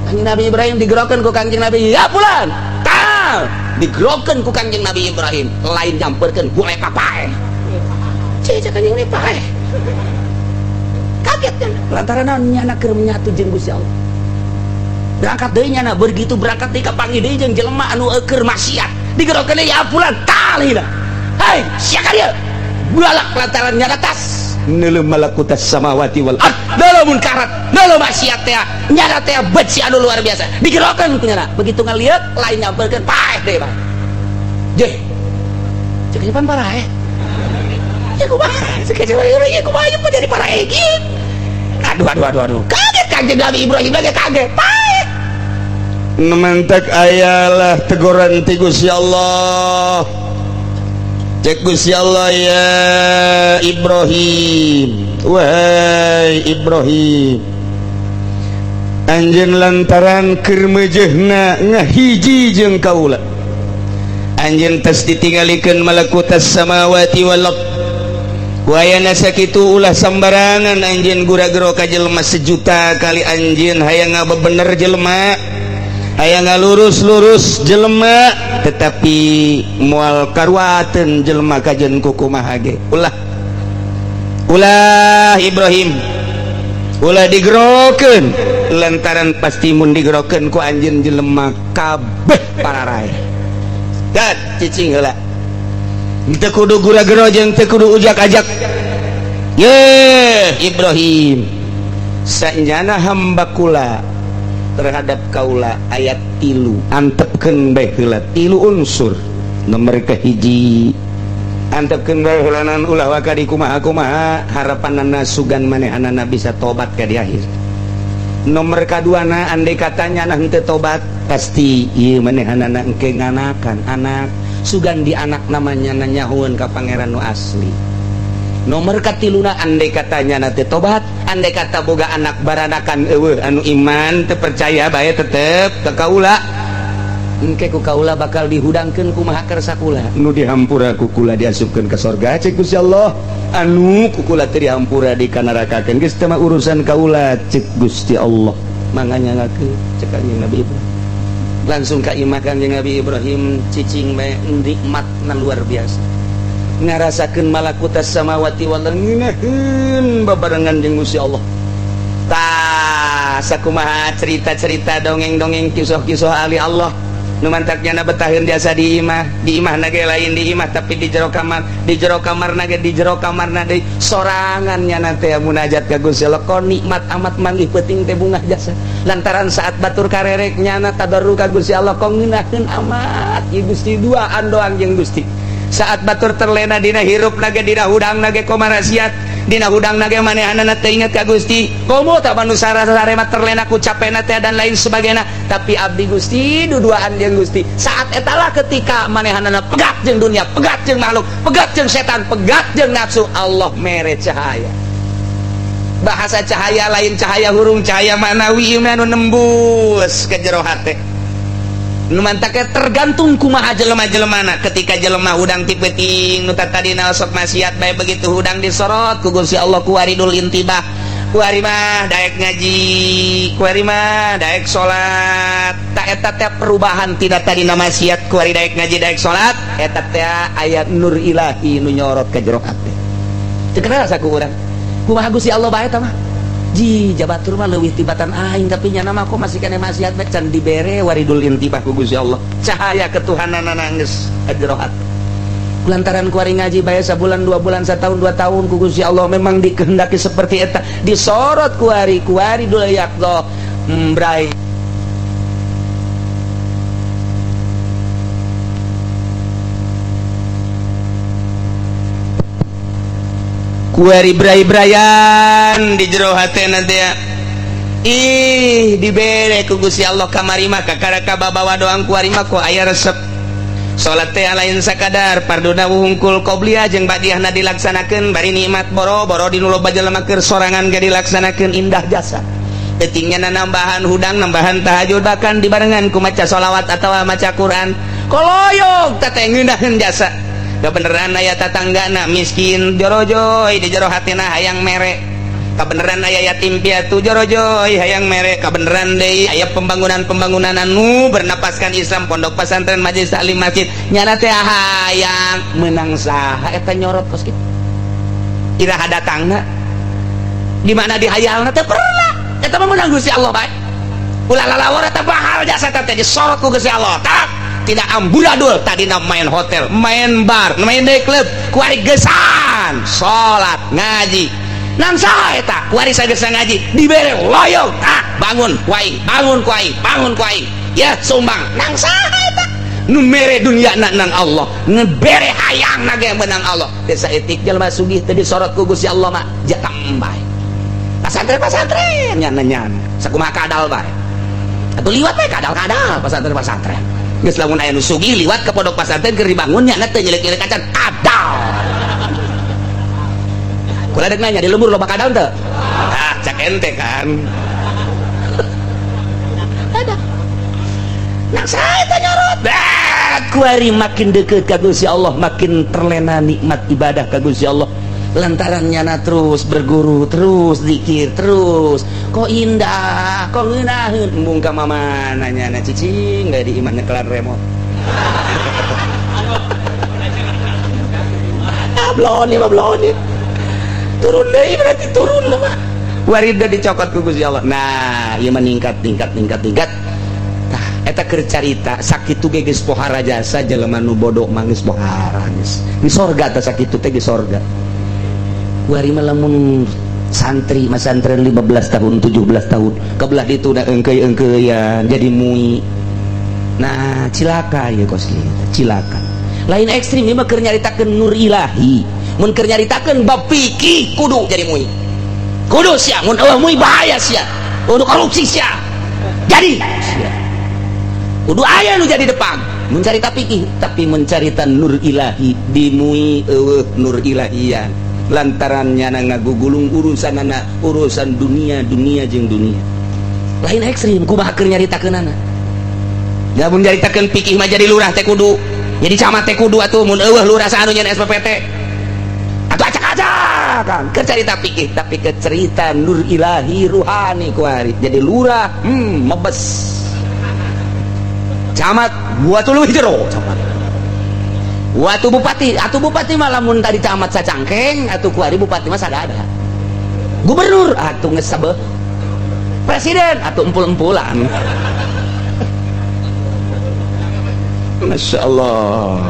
Kanjeng Nabi Ibrahim digerokeun ku Kanjeng Nabi ya pulan tah digerokeun ku Kanjeng Nabi Ibrahim lain nyampeurkeun boleh papae cece Kanjeng Nabi pae kaget kan lantaran naon nyana keur menyatu jeung Gusti Allah berangkat deui nyana begitu berangkat deui ka panggih deui jeung jelema anu keur maksiat digerokeun ya pulan talina hai sia ka dieu balak lantaran nyana tas neuleuh malakutas samawati wal ard deuleuh munkarat deuleuh maksiat teh nyana teh beci anu luar biasa digerokeun ku nyana begitu ngalieur lain nyampeurkeun paeh deui bae jeh cek depan paraeh ya kumaha cek ya kumaha ieu jadi paraeh gitu aduh kaget Kanjeng Nabi Ibrahim lagi kaget paeh nemantak ayalah teguran ti Gusti Allah cek Gusti Allah ya Ibrahim wahai Ibrahim anjeun lantaran keur meujeuhna ngahiji jeung kaula anjeun tos ditinggalikeun malakutas samawati wal ard wayana sakitu ulah sambarangan anjeun gura-gero ka jelema sejuta kali anjeun hayang ngabebener jelema hayang ngalurus-lurus jelema tetapi moal karuateun jelema kajen kukumaha ge ulah Ibrahim ulah digerokeun lantaran pasti mun digerokeun ku anjeun jelema kabeh pararae dat cicing heula teu kudu gura-gero jeung teu kudu ujak-ajak ye Ibrahim sanjana hamba kula terhadap kaula ayat 3 antepkeun bae heula 3 unsur nomor kahiji antepkeun bae heula naon ulah wakadi kumaha harapanna sugan manehanana bisa tobat ka di akhir nomor kaduana andai katanya nah henteu tobat pasti ieu manehanana engke nganakan anak sugan di anak namanya nanyahuan ka pangeran nu asli nomor katiluna andai katanya nanti tobat andai kata boga anak baranakan eueuh anu iman teu percaya bae tetep ka kaula engke ku kaula bakal dihudangkeun kumaha kersa kula nu dihampura ku kula diasupkeun ka sorga cek Gusti Allah anu ku kula teu dihampura di ka nerakakeun geus teu mah urusan kaula cek Gusti Allah manganya ngakeun cek Kanjeng Nabi Ibrahim langsung ka imah Kanjeng Nabi Ibrahim cicing bae nikmatna luar biasa ngarasakeun malakutas samawati wal ard ngeunaheun babarengan jeung Gusti Allah tah sakumaha cerita-cerita dongeng-dongeng kisah-kisah ahli Allah nu mantaknya na betaheun jasa di imah nage lain di imah tapi di jero kamar nage di jero kamar deui sorangannya nanti munajat ka Gusti Allah kok nikmat amat manggih peuting teh bungah jasa lantaran saat batur karereknya na tabarruk ka Gusti Allah kok ngeunaheun amat ieu Gusti duaan doang jeung Gusti saat batur terlena dina hirup nage dina hudang nage komarasiat dina hudang nage manehanana teh inget ka Gusti komo tak manu sare-sare mah terlena ku capena teh dan lain sebagainya tapi abdi Gusti duduaan jeung Gusti saat etalah ketika manehanana pegat jeung dunia pegat jeung makhluk pegat jeung setan pegat jeung nafsu Allah mere cahaya bahasa cahaya lain cahaya hurung cahaya manawi ieu anu nembus ke jero hate nu mantake tergantung kumaha jelema-jelemana ketika jelema hudang ti peuting nu tadina sok maksiat bae begitu hudang disorot ku Gusti Allah ku waridul intibah ku ari mah daek ngaji ku ari mah daek salat tak eta teh perubahan tina tadina maksiat ku ari daek ngaji daek salat eta teh ayat nur ilahi nu nyorot ka jero hate teu kenal saku urang kumaha Gusti Allah bae tah mah ji jabatur mah leuwih tibatan aing tapi nya nama kok masih kene maksiat bae can dibere waridul intibah ku Gusti Allah cahaya ketuhananna geus ajro hati lantaran ku ari ngaji bae sabulan 2 bulan 1 tahun 2 tahun ku Gusti Allah memang dikehendaki seperti eta disorot ku ari dul yakdo mbrai kuari brai-brayan di jero hatena teh ih dibere ku Gusti Allah kamari mah kakara kababawa doang kuari mah ku aya resep salat teh lain sakadar parduna hungkul qobliyah jeung badiahna dilaksanakeun bari nikmat boro-boro dinu loba jelema keur sorangan ge dilaksanakeun indah jasa teutingna nambahan hudang nambahan tahajud bahkan dibarengan ku maca sholawat atawa maca Quran koloyog teh ngeunaheun jasa kebeneran aya tatanggana miskin jorojoy di jero hatina hayang mere kebeneran aya yatim piatu jorojoy hayang mere kebeneran deui aya pembangunan anu bernapaskan Islam pondok pesantren majelis taklim masjid nyana teh hayang menang saha eta nyorot kos kitu iraha datangna di mana dihayalna teh pernah eta mah menang Gusti Allah bae ulah lalawar eta bahal jasa teh disorot ku Gusti Allah tak tidak amburadul tadina main hotel main bar main day club kuari gesan salat ngaji nang saha eta kuari sagesa ngaji dibere loyong bangun kuai ya sumbang nang saha eta nu mere dunia nang Allah ngebere hayang nage menang Allah desa etik jelema sugih teh disorot ku Gusti Allah mah jatah embai pasantren nyana sakumaha kadal bae atuh liwat bae kadal pasantren geus lamun aya nu sugih liwat ka pondok pesantren keur dibangun nya teh nyelek-nyelek acan kadal kula dek nanya di lembur loba kadal teu cak ente kan ada nang sae teh nyorot kuari makin deukeut ka Gusti Allah makin terlena nikmat ibadah ka Gusti Allah lantaran nyana terus berguru terus zikir terus kok indah kok ngeunaheun embung ka mama nanya cicing gak di iman kelar remote bloni turun deui berarti turun lah mah warida dicokot ku Gusti Allah nah ieu meningkat tah eta keur carita sakitu ge geus pohara jasa jelema nu bodoh mah geus pohara geus di sorga teh sakitu teh geus sorga kuari mah lamun santri masantren 15 tahun 17 tahun kebelah ditu da engkeuy-engkeuyan jadi mui nah cilaka ya kos cilaka lain ekstrim ieu mah keur nyaritakeun nur ilahi mun keur nyaritakeun bab fikih kudu jadi mui kudu sia mun eueuh mui bahaya sia kudu korupsi sia jadi sia kudu aya nu jadi depan mun carita fikih tapi mencarita nur ilahi di mui eueuh nur ilahiyan lantarannya ngagugulung urusan dunia jeung dunia lain ekstrim kumaha keur nyaritakeunana da mun nyaritakeun fikih mah jadi lurah teh kudu jadi camat teh kudu atuh mun eueuh lurah saanu nyeun SPPT atuh acak-acakan keur carita fikih tapi keur cerita nur ilahi ruhani kuari jadi lurah mebes camat buat tuluy jero camat Watu bupati mah lamun tadi camat sacangkeng atuh kuari bupati mah sadada gubernur atuh geus sabeuh presiden atuh empul-empulan Masya Allah.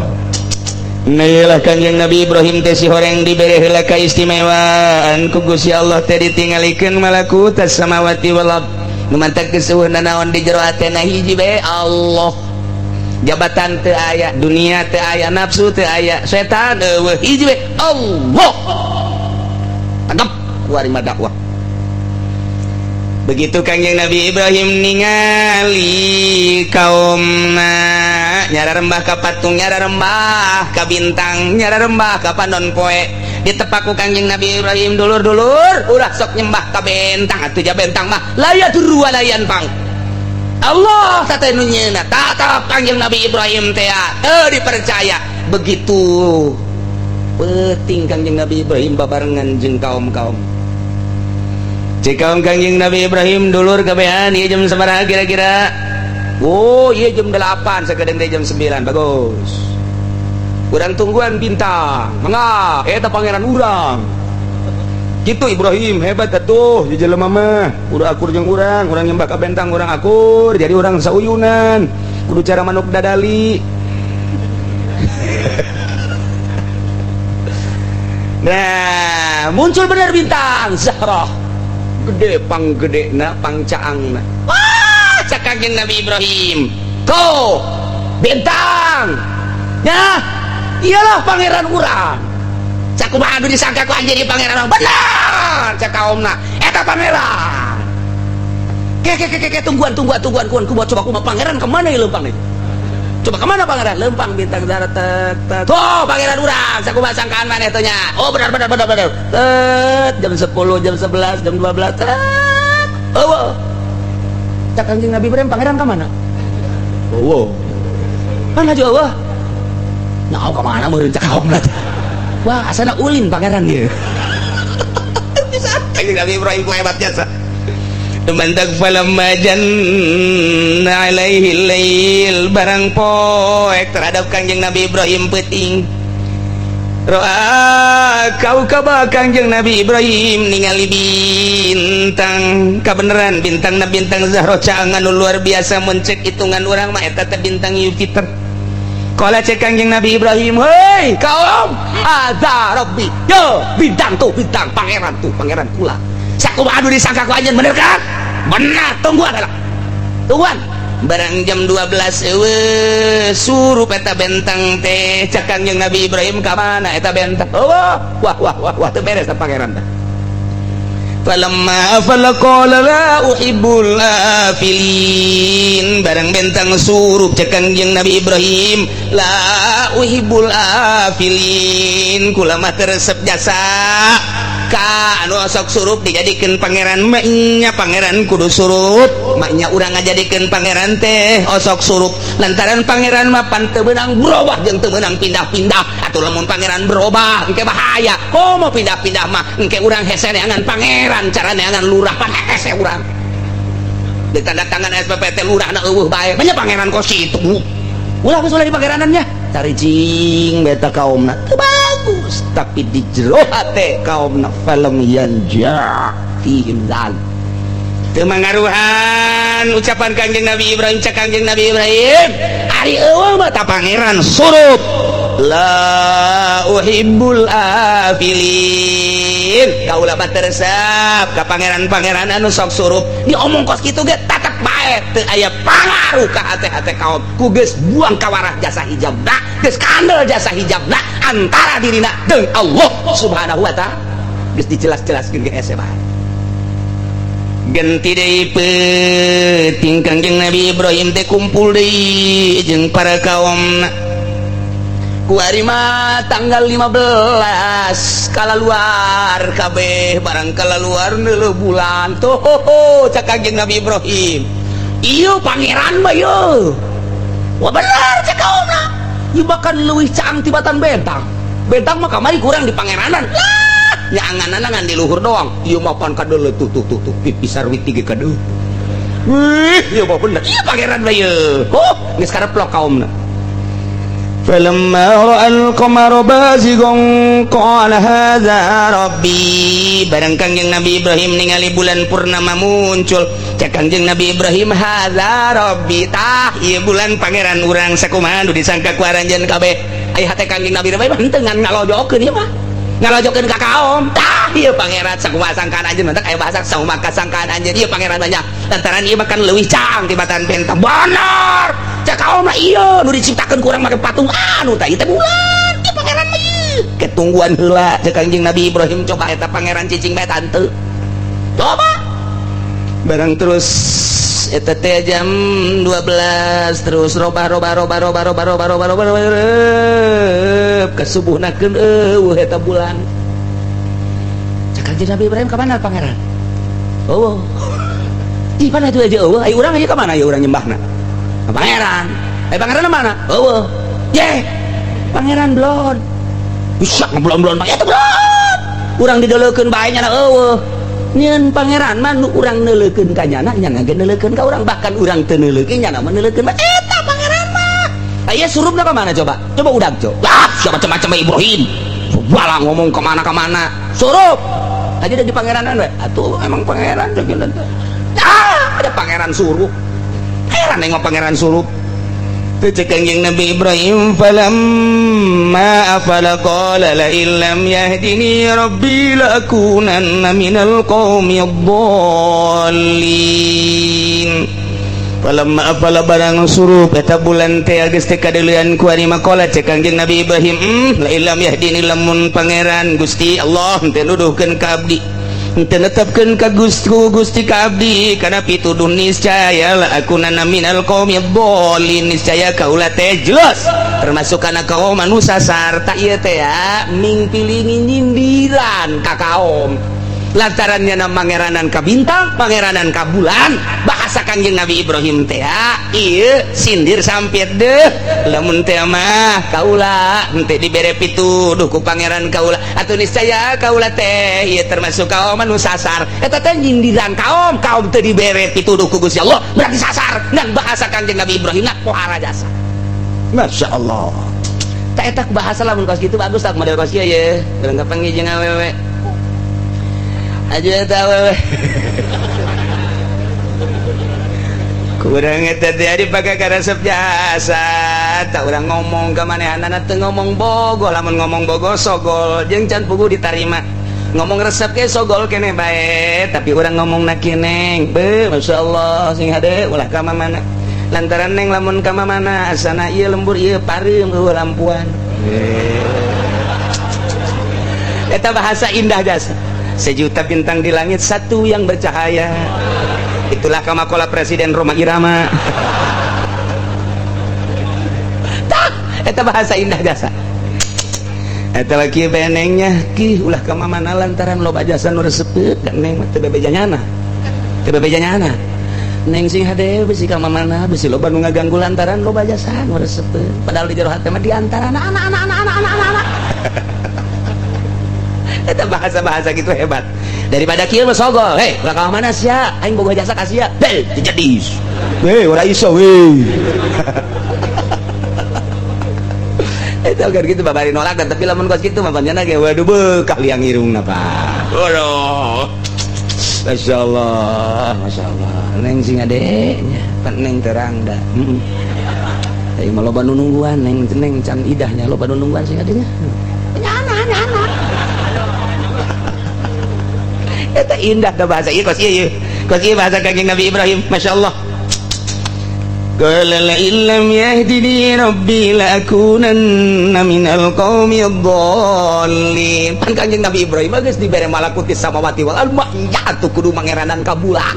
Nailah Kanjeng Nabi Ibrahim teh si horeng diberi heula kaistimewaan ku Gusti Allah teh ditingalikeun malakut samawati wal ard nu mantak keseueuna naon di jero atena hiji bae Allah. Jabatan teu aya, dunia teu aya, nafsu teu aya, setan eueuh hiji bae Allah. Tangkap ku ari mah dakwah. Begitu Kanjeng Nabi Ibrahim ningali kaumna nyara rembah ka patung, nyara rembah ka bintang, nyara rembah ka panon poe, ditepak ku Kanjeng Nabi Ibrahim, dulur-dulur ulah sok nyembah ka bentang atuh ja bentang mah laya turu layan pang Allah tata nu nyeuna tatap Kanjeng Nabi Ibrahim teh teu dipercaya. Begitu penting Kanjeng Nabi Ibrahim babarengan jeung kaum-kaum. Cek kaum Kanjeng Nabi Ibrahim dulur kabehan ieu jam sabaraha kira-kira? Oh, ieu jam 8, sakadeng teh jam 9. Bagus. Urang tungguan bintang. Mangga, eta pangeran urang. Kitu Ibrahim hebat atuh, di jelema mah. Udah akur jeung urang nyembah ka bentang urang akur, jadi urang sauyunan. Kudu cara manuk dadali. Nah, muncul benar bintang Zahra. Gede panggedena pangcaangna. Wah, cak Kanjeng Nabi Ibrahim. Tuh, bintang. Ya, iyalah pangeran urang. Cak kumaha anu disangka ku anjeun pangeran urang. Benar, cak kaumna. Eta pangeran. Ke tungguan kumaha coba kumaha pangeran kemana ieu leumpang nih? Coba kemana pangeran? Lempang bintang Zahra tek. Tuh pangeran urang, sakumaha sangkaan maneh teh nya. Oh benar. Jam 10, jam 11, jam 12. Oh. Cak Kanjeng Nabi Ibrahim pangeran ka mana? Oh. Mana Jawa? Nah, ka mana meureun cak kaum teh. Wah, asana ulin pangeran ieu. Bisa Kanjeng Nabi Ibrahim ku hebat jasa. Mantak falamma janna alaihi lail barang poek terhadap Kanjeng Nabi Ibrahim peuting roa kaukaba Kanjeng Nabi Ibrahim ningali bintang kabeneran bintang Zahra caangan luar biasa mencek hitungan orang mah eta teh bintang Jupiter. Kala cek Kanjeng Nabi Ibrahim, hei kaum ada Rabbi yo bintang tuh bintang pangeran kula sakumaha anu disangka ku anjeun bener kan? Benar, tungguan barang jam 12 suruh eta bentang teh cak Kanjeng Nabi Ibrahim ka mana eta bentang? Wah teu beres ta pangeran teh. Falamma afala qala la uhibbul afilin barang bentang suruh cak Kanjeng Nabi Ibrahim la uhibbul afilin kula mah resep jasa ka anu sok surup dijadikeun pangeran maknya pangeran kudu surup maknya urang ngajadikeun pangeran teh osok surup lantaran pangeran mah pan teu beunang berubah jeung teu beunang pindah-pindah atuh lamun pangeran berubah engke bahaya komo pindah-pindah mah engke urang hese neangan pangeran cara neangan lurah pan hese urang ditanda tangan SPP teh lurahna eueuh bae nya pangeran kos kitu ulah geus di pangeranannya cari cing beta kaumna teu bagus tapi di jero hate kaumna falam yanja fihim zal teu mangaruhan ucapan Kanjeng Nabi Ibrahim cak Kanjeng Nabi Ibrahim ari eueuh mah ta pangeran surup la uhibbul afilin kaula mah teresep ka pangeran-pangeran anu sok surup diomong kos kitu ge tatap bae teu aya pangaruh ka hate-hate kaum ku geus buang kawarah jasa hijabna geus kandel jasa hijabna antara dirina jeung Allah Subhanahu wa taala geus dijelas-jelaskeun ge hese bae ganti deui peuting Kanjeng Nabi Ibrahim teh kumpul deui jeung para kaumna ku ari mah tanggal 15 kalaluar kabeh barang kalaluar neuleuh bulan tuh cak Kanjeng Nabi Ibrahim ieu pangeran mah ieu wah bener cak kaumna ieu bahkan leuwih caang tibatan bentang mah kamari kurang di pangeranan lah nya anganana ngan di luhur doang ieu mah pan kadeuleuh tuh pipi sarwit ge kadeuleuh wih ieu mah bener ieu pangeran mah ieu geus kareplok kaumna falamma ra'al qamara bazighan qala hadza rabbi. Barang Kangjeng Nabi Ibrahim ningali bulan purnama muncul, cek Kangjeng Nabi Ibrahim, hadza rabbi, tah ieu bulan pangeran urang sakumaha nu disangka ku aranjeun kabeh. Aya hate Kangjeng Nabi Ibrahim henteu ngan ngalojokeun ieu mah, ngalojokeun ka kaom, tah ieu pangeran sakumaha sangkaan anjeun mah aya bahasa saumaka sangkaan anjeun ieu pangeran banyak lantaran ieu makan leuwih cang tibatan bentang bener cak kaom lah ieu nu diciptakeun ku urang make patung anu tah ieu teh bulan ieu pangeran mah ieu ketungguan heula cek Kangjeng Nabi Ibrahim, coba eta pangeran cicing bae tante coba barang terus eta teh jam 12 terus robah ke subuhnakeun eueuh eta bulan. Cek Kangjeng Nabi Ibrahim ka mana pangeran? Oh. Di mana itu aja eueuh? Ai urang aja ka mana ya urang nyembahna? Ka pangeran. Ai pangeran mana? Eueuh. Ye. Pangeran blon. Bisa ngeblon-blon mah eta blon. Urang dideulekeun bae nya eueuh. Nyeun pangeran mah nu urang neuleukeun ka nyana, nyana ge neuleukeun ka urang, bahkan urang teu neuleukeun nyana mah neuleukeun mah eta pangeran mah. Aya surupna ka mana coba? Coba udag coba. Ah, siapa macam-macam Ibrahim. Bala ngomong ke mana surup aja di pangeranan we atuh emang pangeran jeung ada pangeran surup heran nengok pangeran surup teu cek Kangjeng Nabi Ibrahim falamma afala qala la illam yahdini rabbi la akunanna minal qaumid dhallin. Falamma afala barang surup eta bulan teh geus teh kadeulean ku ari makola cek Kangjeng Nabi Ibrahim la illam yahdini lamun pangeran Gusti Allah teu nuduhkeun ka abdi teu netepkeun ka Gusti ka abdi kana pituduh niscaya la akunanna minal qaumid dhallin niscaya kaula teh jelas termasuk kana kaum anu sasar ta ieu teh ya mingpilingi nyindiran ka kaum lantarannya nama pangeranan ka bintang pangeranan ka bulan bahasa Kangjeng Nabi Ibrahim teh ieu sindir sampir deh lamun teh mah kaula henteu dibere pituduh ku pangeran kaula atuh niscaya kaula teh ieu termasuk kaum anu sasar eta teh nyindiran kaum teu dibere pituduh ku Gusti Allah berarti sasar dan bahasa Kangjeng Nabi Ibrahim nah pohara jasa Masya Allah tak eta bahasa lamun kos kitu bagus tak model kos ieu ye urang kapanggih jeung awewe aja tahu kurang eta teh dipakai ka resep jasa tak urang ngomong ka manehanana teu ngomong bogo lamun ngomong bogo sogol jeung can pugu ditarima ngomong resep ke sogol kene bae tapi urang ngomongna kineng be masyaallah sing hade ulah ka mamana lantaran neng lamun ka mamana asana ieu lembur ieu pareum eueuh lampuan eta bahasa indah jasa sejuta bintang di langit satu yang bercahaya itulah kamakola Presiden Roma Irama tak eta bahasa indah jasa eta lagi benengnya ki ulah ka mamana lantaran loba jasa nu resepkeun ka neng teu bebejanyana neng sing hade bisi ka mamana bisi loba nu ngaganggu lantaran loba jasa nu resepkeun padahal di jero hate mah di antara anak-anak eta bahasa-bahasa gitu hebat daripada kieu mah sogol hei ulah ka mana sia aing boga jasa ka sia hei dijadis we ora iso we eta agar gitu babari nolak dan tapi lamun kos kitu mah panjenengan ge waduh bekah liang irungna Pak waduh masyaallah neng sing adenya pan neng terang dah aing mah loba nu nungguan neng can idahnya loba nu nungguan sing adenya nyana eta indah da bahasa ieu kos ieu bahasa Kangjeng Nabi Ibrahim masyaallah qala la illam yahdini rabbi la akunanna minal qaumid dhallin pan Kangjeng Nabi Ibrahim geus dibere malakutis samawati wal ardh atuh kudu mangeranan ka bulan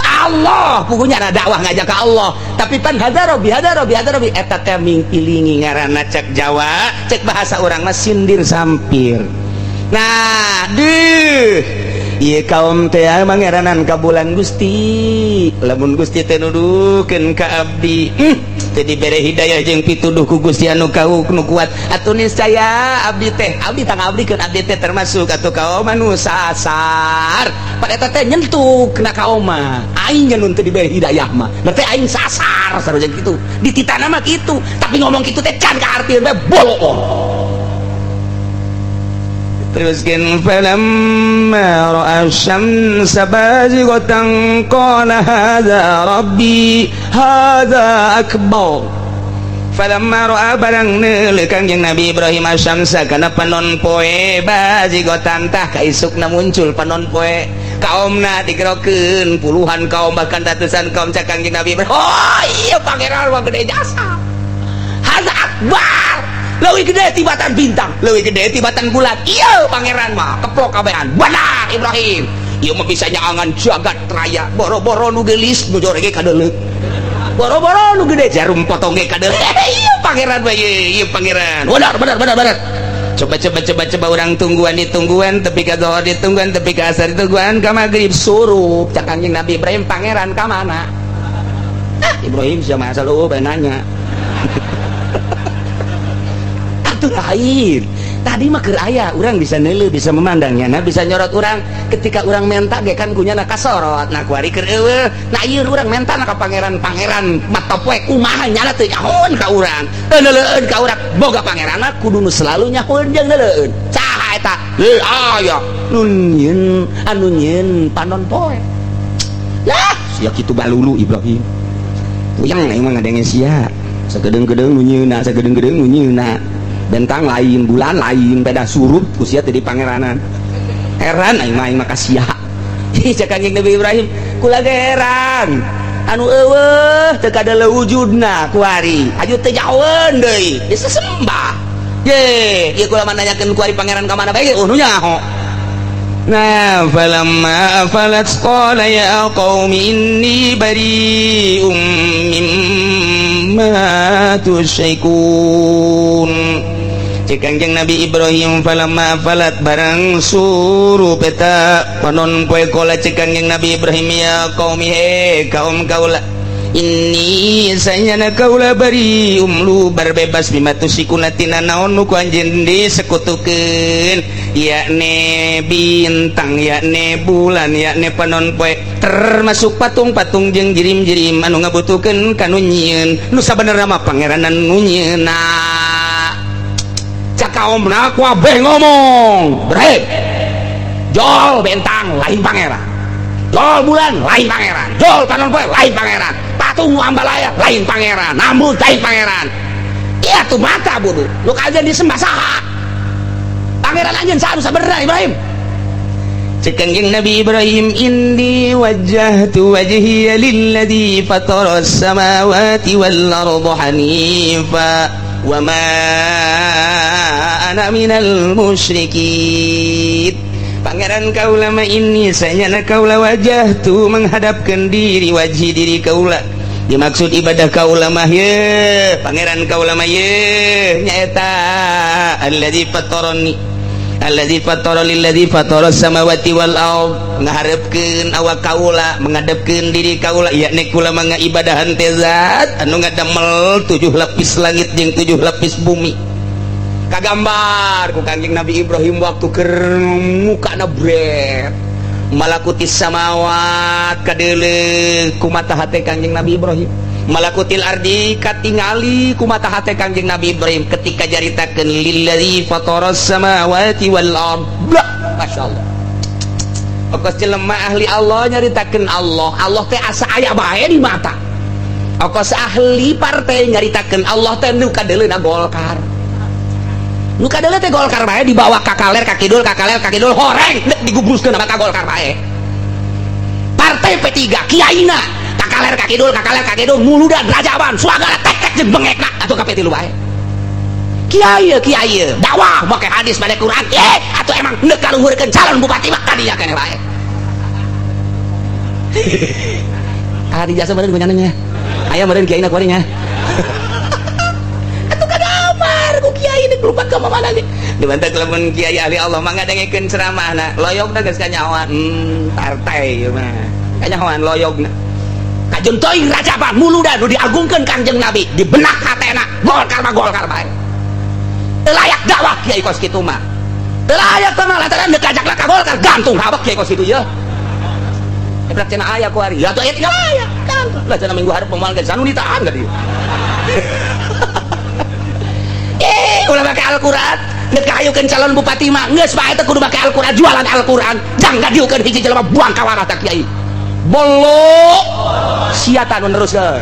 Allah pugunya ada dakwah ngajak ke Allah tapi pan hadarobi eta teh mingpilingi ngaranna cek Jawa cek bahasa urang mah sindir sampir nah Ieu kaum teh mangeranan ka bulan Gusti. Lamun Gusti teh nuduhkeun ka abdi, teu dibere hidayah jeung pituduh ku Gusti anu kauh nu kuat. Atuh niscaya abdi tang abdikeun abdi teh termasuk atuh kaum anu sasar. Pada eta teh nyentuh kena kaum mah. Aing nyeun teu dibere hidayah mah. Berarti aing sasar sareng kitu. Di titana mah kitu, tapi ngomong kitu teh can kaartieun teh bolong. Teruskan falamma ra'a asy-syamsa bazighatan qala hadza rabbi hadza akbar. Falamma ra'a barang neuleuh Kangjeng Nabi Ibrahim asy-syamsa kana panon poe bazighatan tah kaisukna muncul panon poe. Kaumna digerokeun puluhan kaum bahkan ratusan kaum ca Kangjeng Nabi Ibrahim. Oh iya pangeran mah gede jasa. Hadza akbar. Leuwih gede tibatan bintang, leuwih gede tibatan bulan. Iya pangeran mah keplok kabehan. Benar Ibrahim. Ieu mah bisa nyaangan jagat raya. Boro-boro nu geulis nu jore ge kadeuleu. Boro-boro nu gede jarum potong ge kadeuleu. Iya pangeran mah ieu pangeran. Benar. Coba urang tungguan ditungguan tepi ka zuhur ditungguan tepi ka asar ditungguan ka magrib surup cak Kangjeng Nabi Ibrahim pangeran ka mana? Ibrahim sia mah asal nanya. Itu lain. Tadi mah keur aya urang bisa neuleuh bisa memandangnya nah bisa nyorot urang ketika urang menta ge kan kunyana kasorot nah kuari keur eueuh nah ieu urang menta ka pangeran mata poe kumaha nyana teu nyahoon ka urang neuleueun ka urang boga pangeranna kudu nu selalu nyahoon jeung neuleueun saha eta aya nun nyieun panon poe lah sia kitu balulu Ibrahim puyang aing mah ngadenge sia sagedeung-gedeung nu nyieunna sagedeung-gedeung nu nyieunna bentang lain bulan lain beda surup usia tadi pangeranan heran aing mah kasia cak Kangjeng Nabi Ibrahim kula ge heran anu eueuh teu kadeuleum wujudna kuari aju teu jaoeun deui bisa sembah ye ieu kula mah nanyakeun kuari pangeran ka mana bae nu nyaho nah falamma afalat qala ya qaumi inni bari'um mimma tusyrikun. Cek Kangjeng Nabi Ibrahim falamma falat barang surup eta panon poe kola cek Kangjeng Nabi Ibrahim ya qaumi he kaum kaula inni sayana kaula bari lu barbebas bima tusikunatina naon nu ku anjeun disekutukeun yakni bintang yakni bulan yakni panon poe termasuk patung-patung jeung jirim-jirim anu ngabutuhkeun kanu nyieun nu sabenerna mah pangeran anu nyieunna kaumna ku abeh ngomong Ibrahim jol bentang lain pangeran jol bulan lain pangeran jol panon poe lain pangeran patung nu ambalaya lain pangeran namun lain pangeran iya tuh mata bodoh lu kajian disembah saha pangeran anjeun saha nu sabenerna Ibrahim cek Kangjeng Nabi Ibrahim inni wajjahtu wajhiya lilladzi fataras samawati wal arda hanifa wa ma ana minal musyrikin pangeran kaula mah inni sanyana kaula wajahtu menghadapkan diri wajhi diri kaula dimaksud ibadah kaula mah ye pangeran kaula mah ye nyaeta alladzi fatara lilladzi fatara samawati wal ard ngaharepkeun awak kaula menghadapkeun diri kaula yakni kula mangga ibadahan teh zat anu ngadamel 7 lapis langit jeung 7 lapis bumi kagambar ku Kangjeng Nabi Ibrahim waktu keur mukana bret malakutis samawat kadeuleu kumaha hate Kangjeng Nabi Ibrahim malakutil ardi katingali kumaha hate Kangjeng Nabi Ibrahim ketika jaritakeun lillazi fataras samawati wal ard masyaallah okos jelema ahli Allah nyaritakeun Allah teh asa aya bae di mata okos ahli partai nyaritakeun Allah teh nu kadeuleuna Golkar nu kadeuleuna teh Golkar bae dibawa ka kaler ka kidul horeng digubruskeun ka Golkar bae partai P3 kiaina kakaler kakidul muludan rajaban suagana tek-tek jeung bengekna atuh ka P3 bae kiai dakwah make hadis bade Quran atuh emang neuk kaluhurkeun calon bupati mah kadinya keneh bae kali jasa meureun ku nyananya aya meureun kiaina kuarinya atuh kada amar ku kiai deuk lupa ka mana ge dibantek lamun kiai ahli Allah mah ngadengkeun ceramahna loyogna geus kanyahoan partai ieu mah kanyahoan loyogna kajeun teuing rajaban muludan nu diagungkeun Kangjeng Nabi di benak hatena golkar bae teu layak dakwah kiai kos kitu mah teu layak teh mah lantaran deuk kajakna ka golkar gantung habak kiai kos kitu ieu ebrak cenah aya ku ari ya teu aya gantung lah cenah minggu hareup moal geus anu ditahan ka dieu ulama ke Al-Quran ngekayukeun calon bupati mah geus bae teh kudu make Al-Quran jualan Al-Quran jang gadiukeun hiji jelema buang ka warah teh kiai bolo sia tah nu neruskeun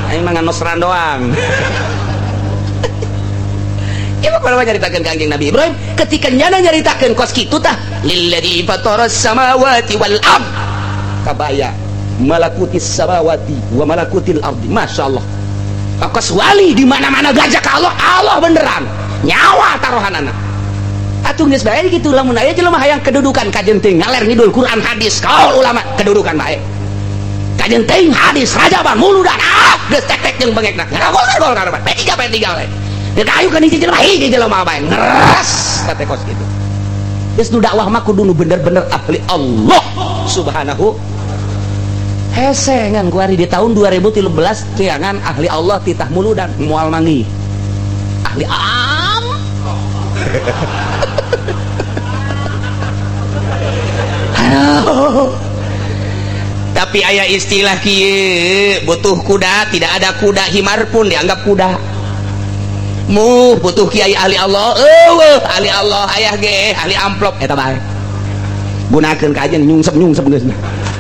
aing mah nganosran doang ieu mah kumaha nyaritakeun Kangjeng Nabi Ibrahim ketika nyana nyaritakeun kos kitu tah lilladzi fataras samawati wal ard kabaya malakutis samawati wa malakutil ardi masyaallah kos wali di mana-mana gajah ka Allah beneran nyawa taruhanana atuh geus bae kitu lamun aya jelema hayang kedudukan kajeun teuing ngaler ngidul Quran hadis kaul ulama kedudukan bae kajeun teuing hadis rajaban muludan geus tek-tek jeung bengekna golkar bae P3 we dikayukeun hiji jelema bae ngeres kate kos kitu geus nu dakwah mah kudu nu bener-bener ahli Allah subhanahu hese ngan kuari di tahun 2013 tiangan ahli Allah titah muludan moal mangi ahli am tapi aya istilah kieu butuh kuda tidak ada kuda himar pun dianggap kuda butuh kiai ahli Allah ahli Allah aya ge ahli amplop eta bae gunakeun kajian nyungsep geus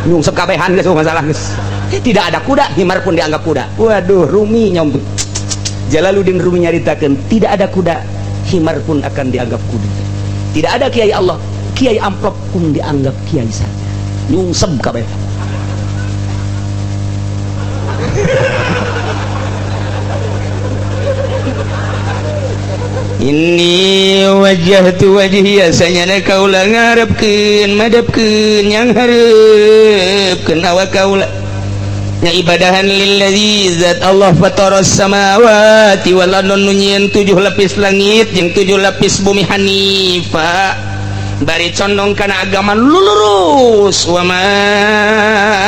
nyungsep kabehan geus masalah geus tidak ada kuda himar pun dianggap kuda waduh Rumi nyombeut Jalaluddin Rumi nyaritakeun tidak ada kuda himar pun akan dianggap kuda tidak ada kiai Allah kiai amplop pun dianggap kiai saja nyungsep kabehan Inni wajjahtu wajhiya sanyana kaula ngarepkeun madepkeun yang hareupeun awa kaula nya ibadahan lilladzi zat Allah fataras samawati wal ardi nyieun 7 lapis langit jeung 7 lapis bumi hanifa bari condong kana agama lurus wa ma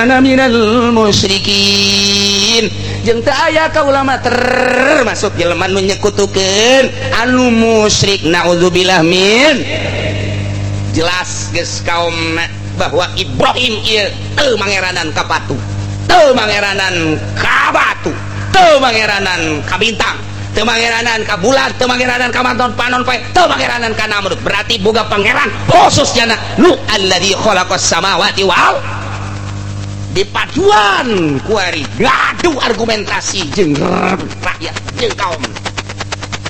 ana minal musyrikin jeung teu aya ka ulama termasuk jelema nu nyekutukeun anu musyrik naudzubillah min jelas geus kaumna bahwa Ibrahim ieu teu mangeranan ka patu teu mangeranan ka batu teu mangeranan ka bintang teu mangeranan ka bulan teu mangeranan ka panon poe teu mangeranan ka Namrud berarti boga pangeran khususnya nu alladzi khalaqas samawati wal dipaduan kuari gaduh argumentasi jeung rakyat jeung kaum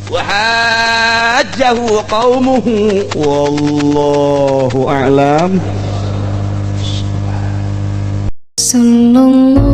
wahajjahu qaumuhu wallahu a'lam sallallahu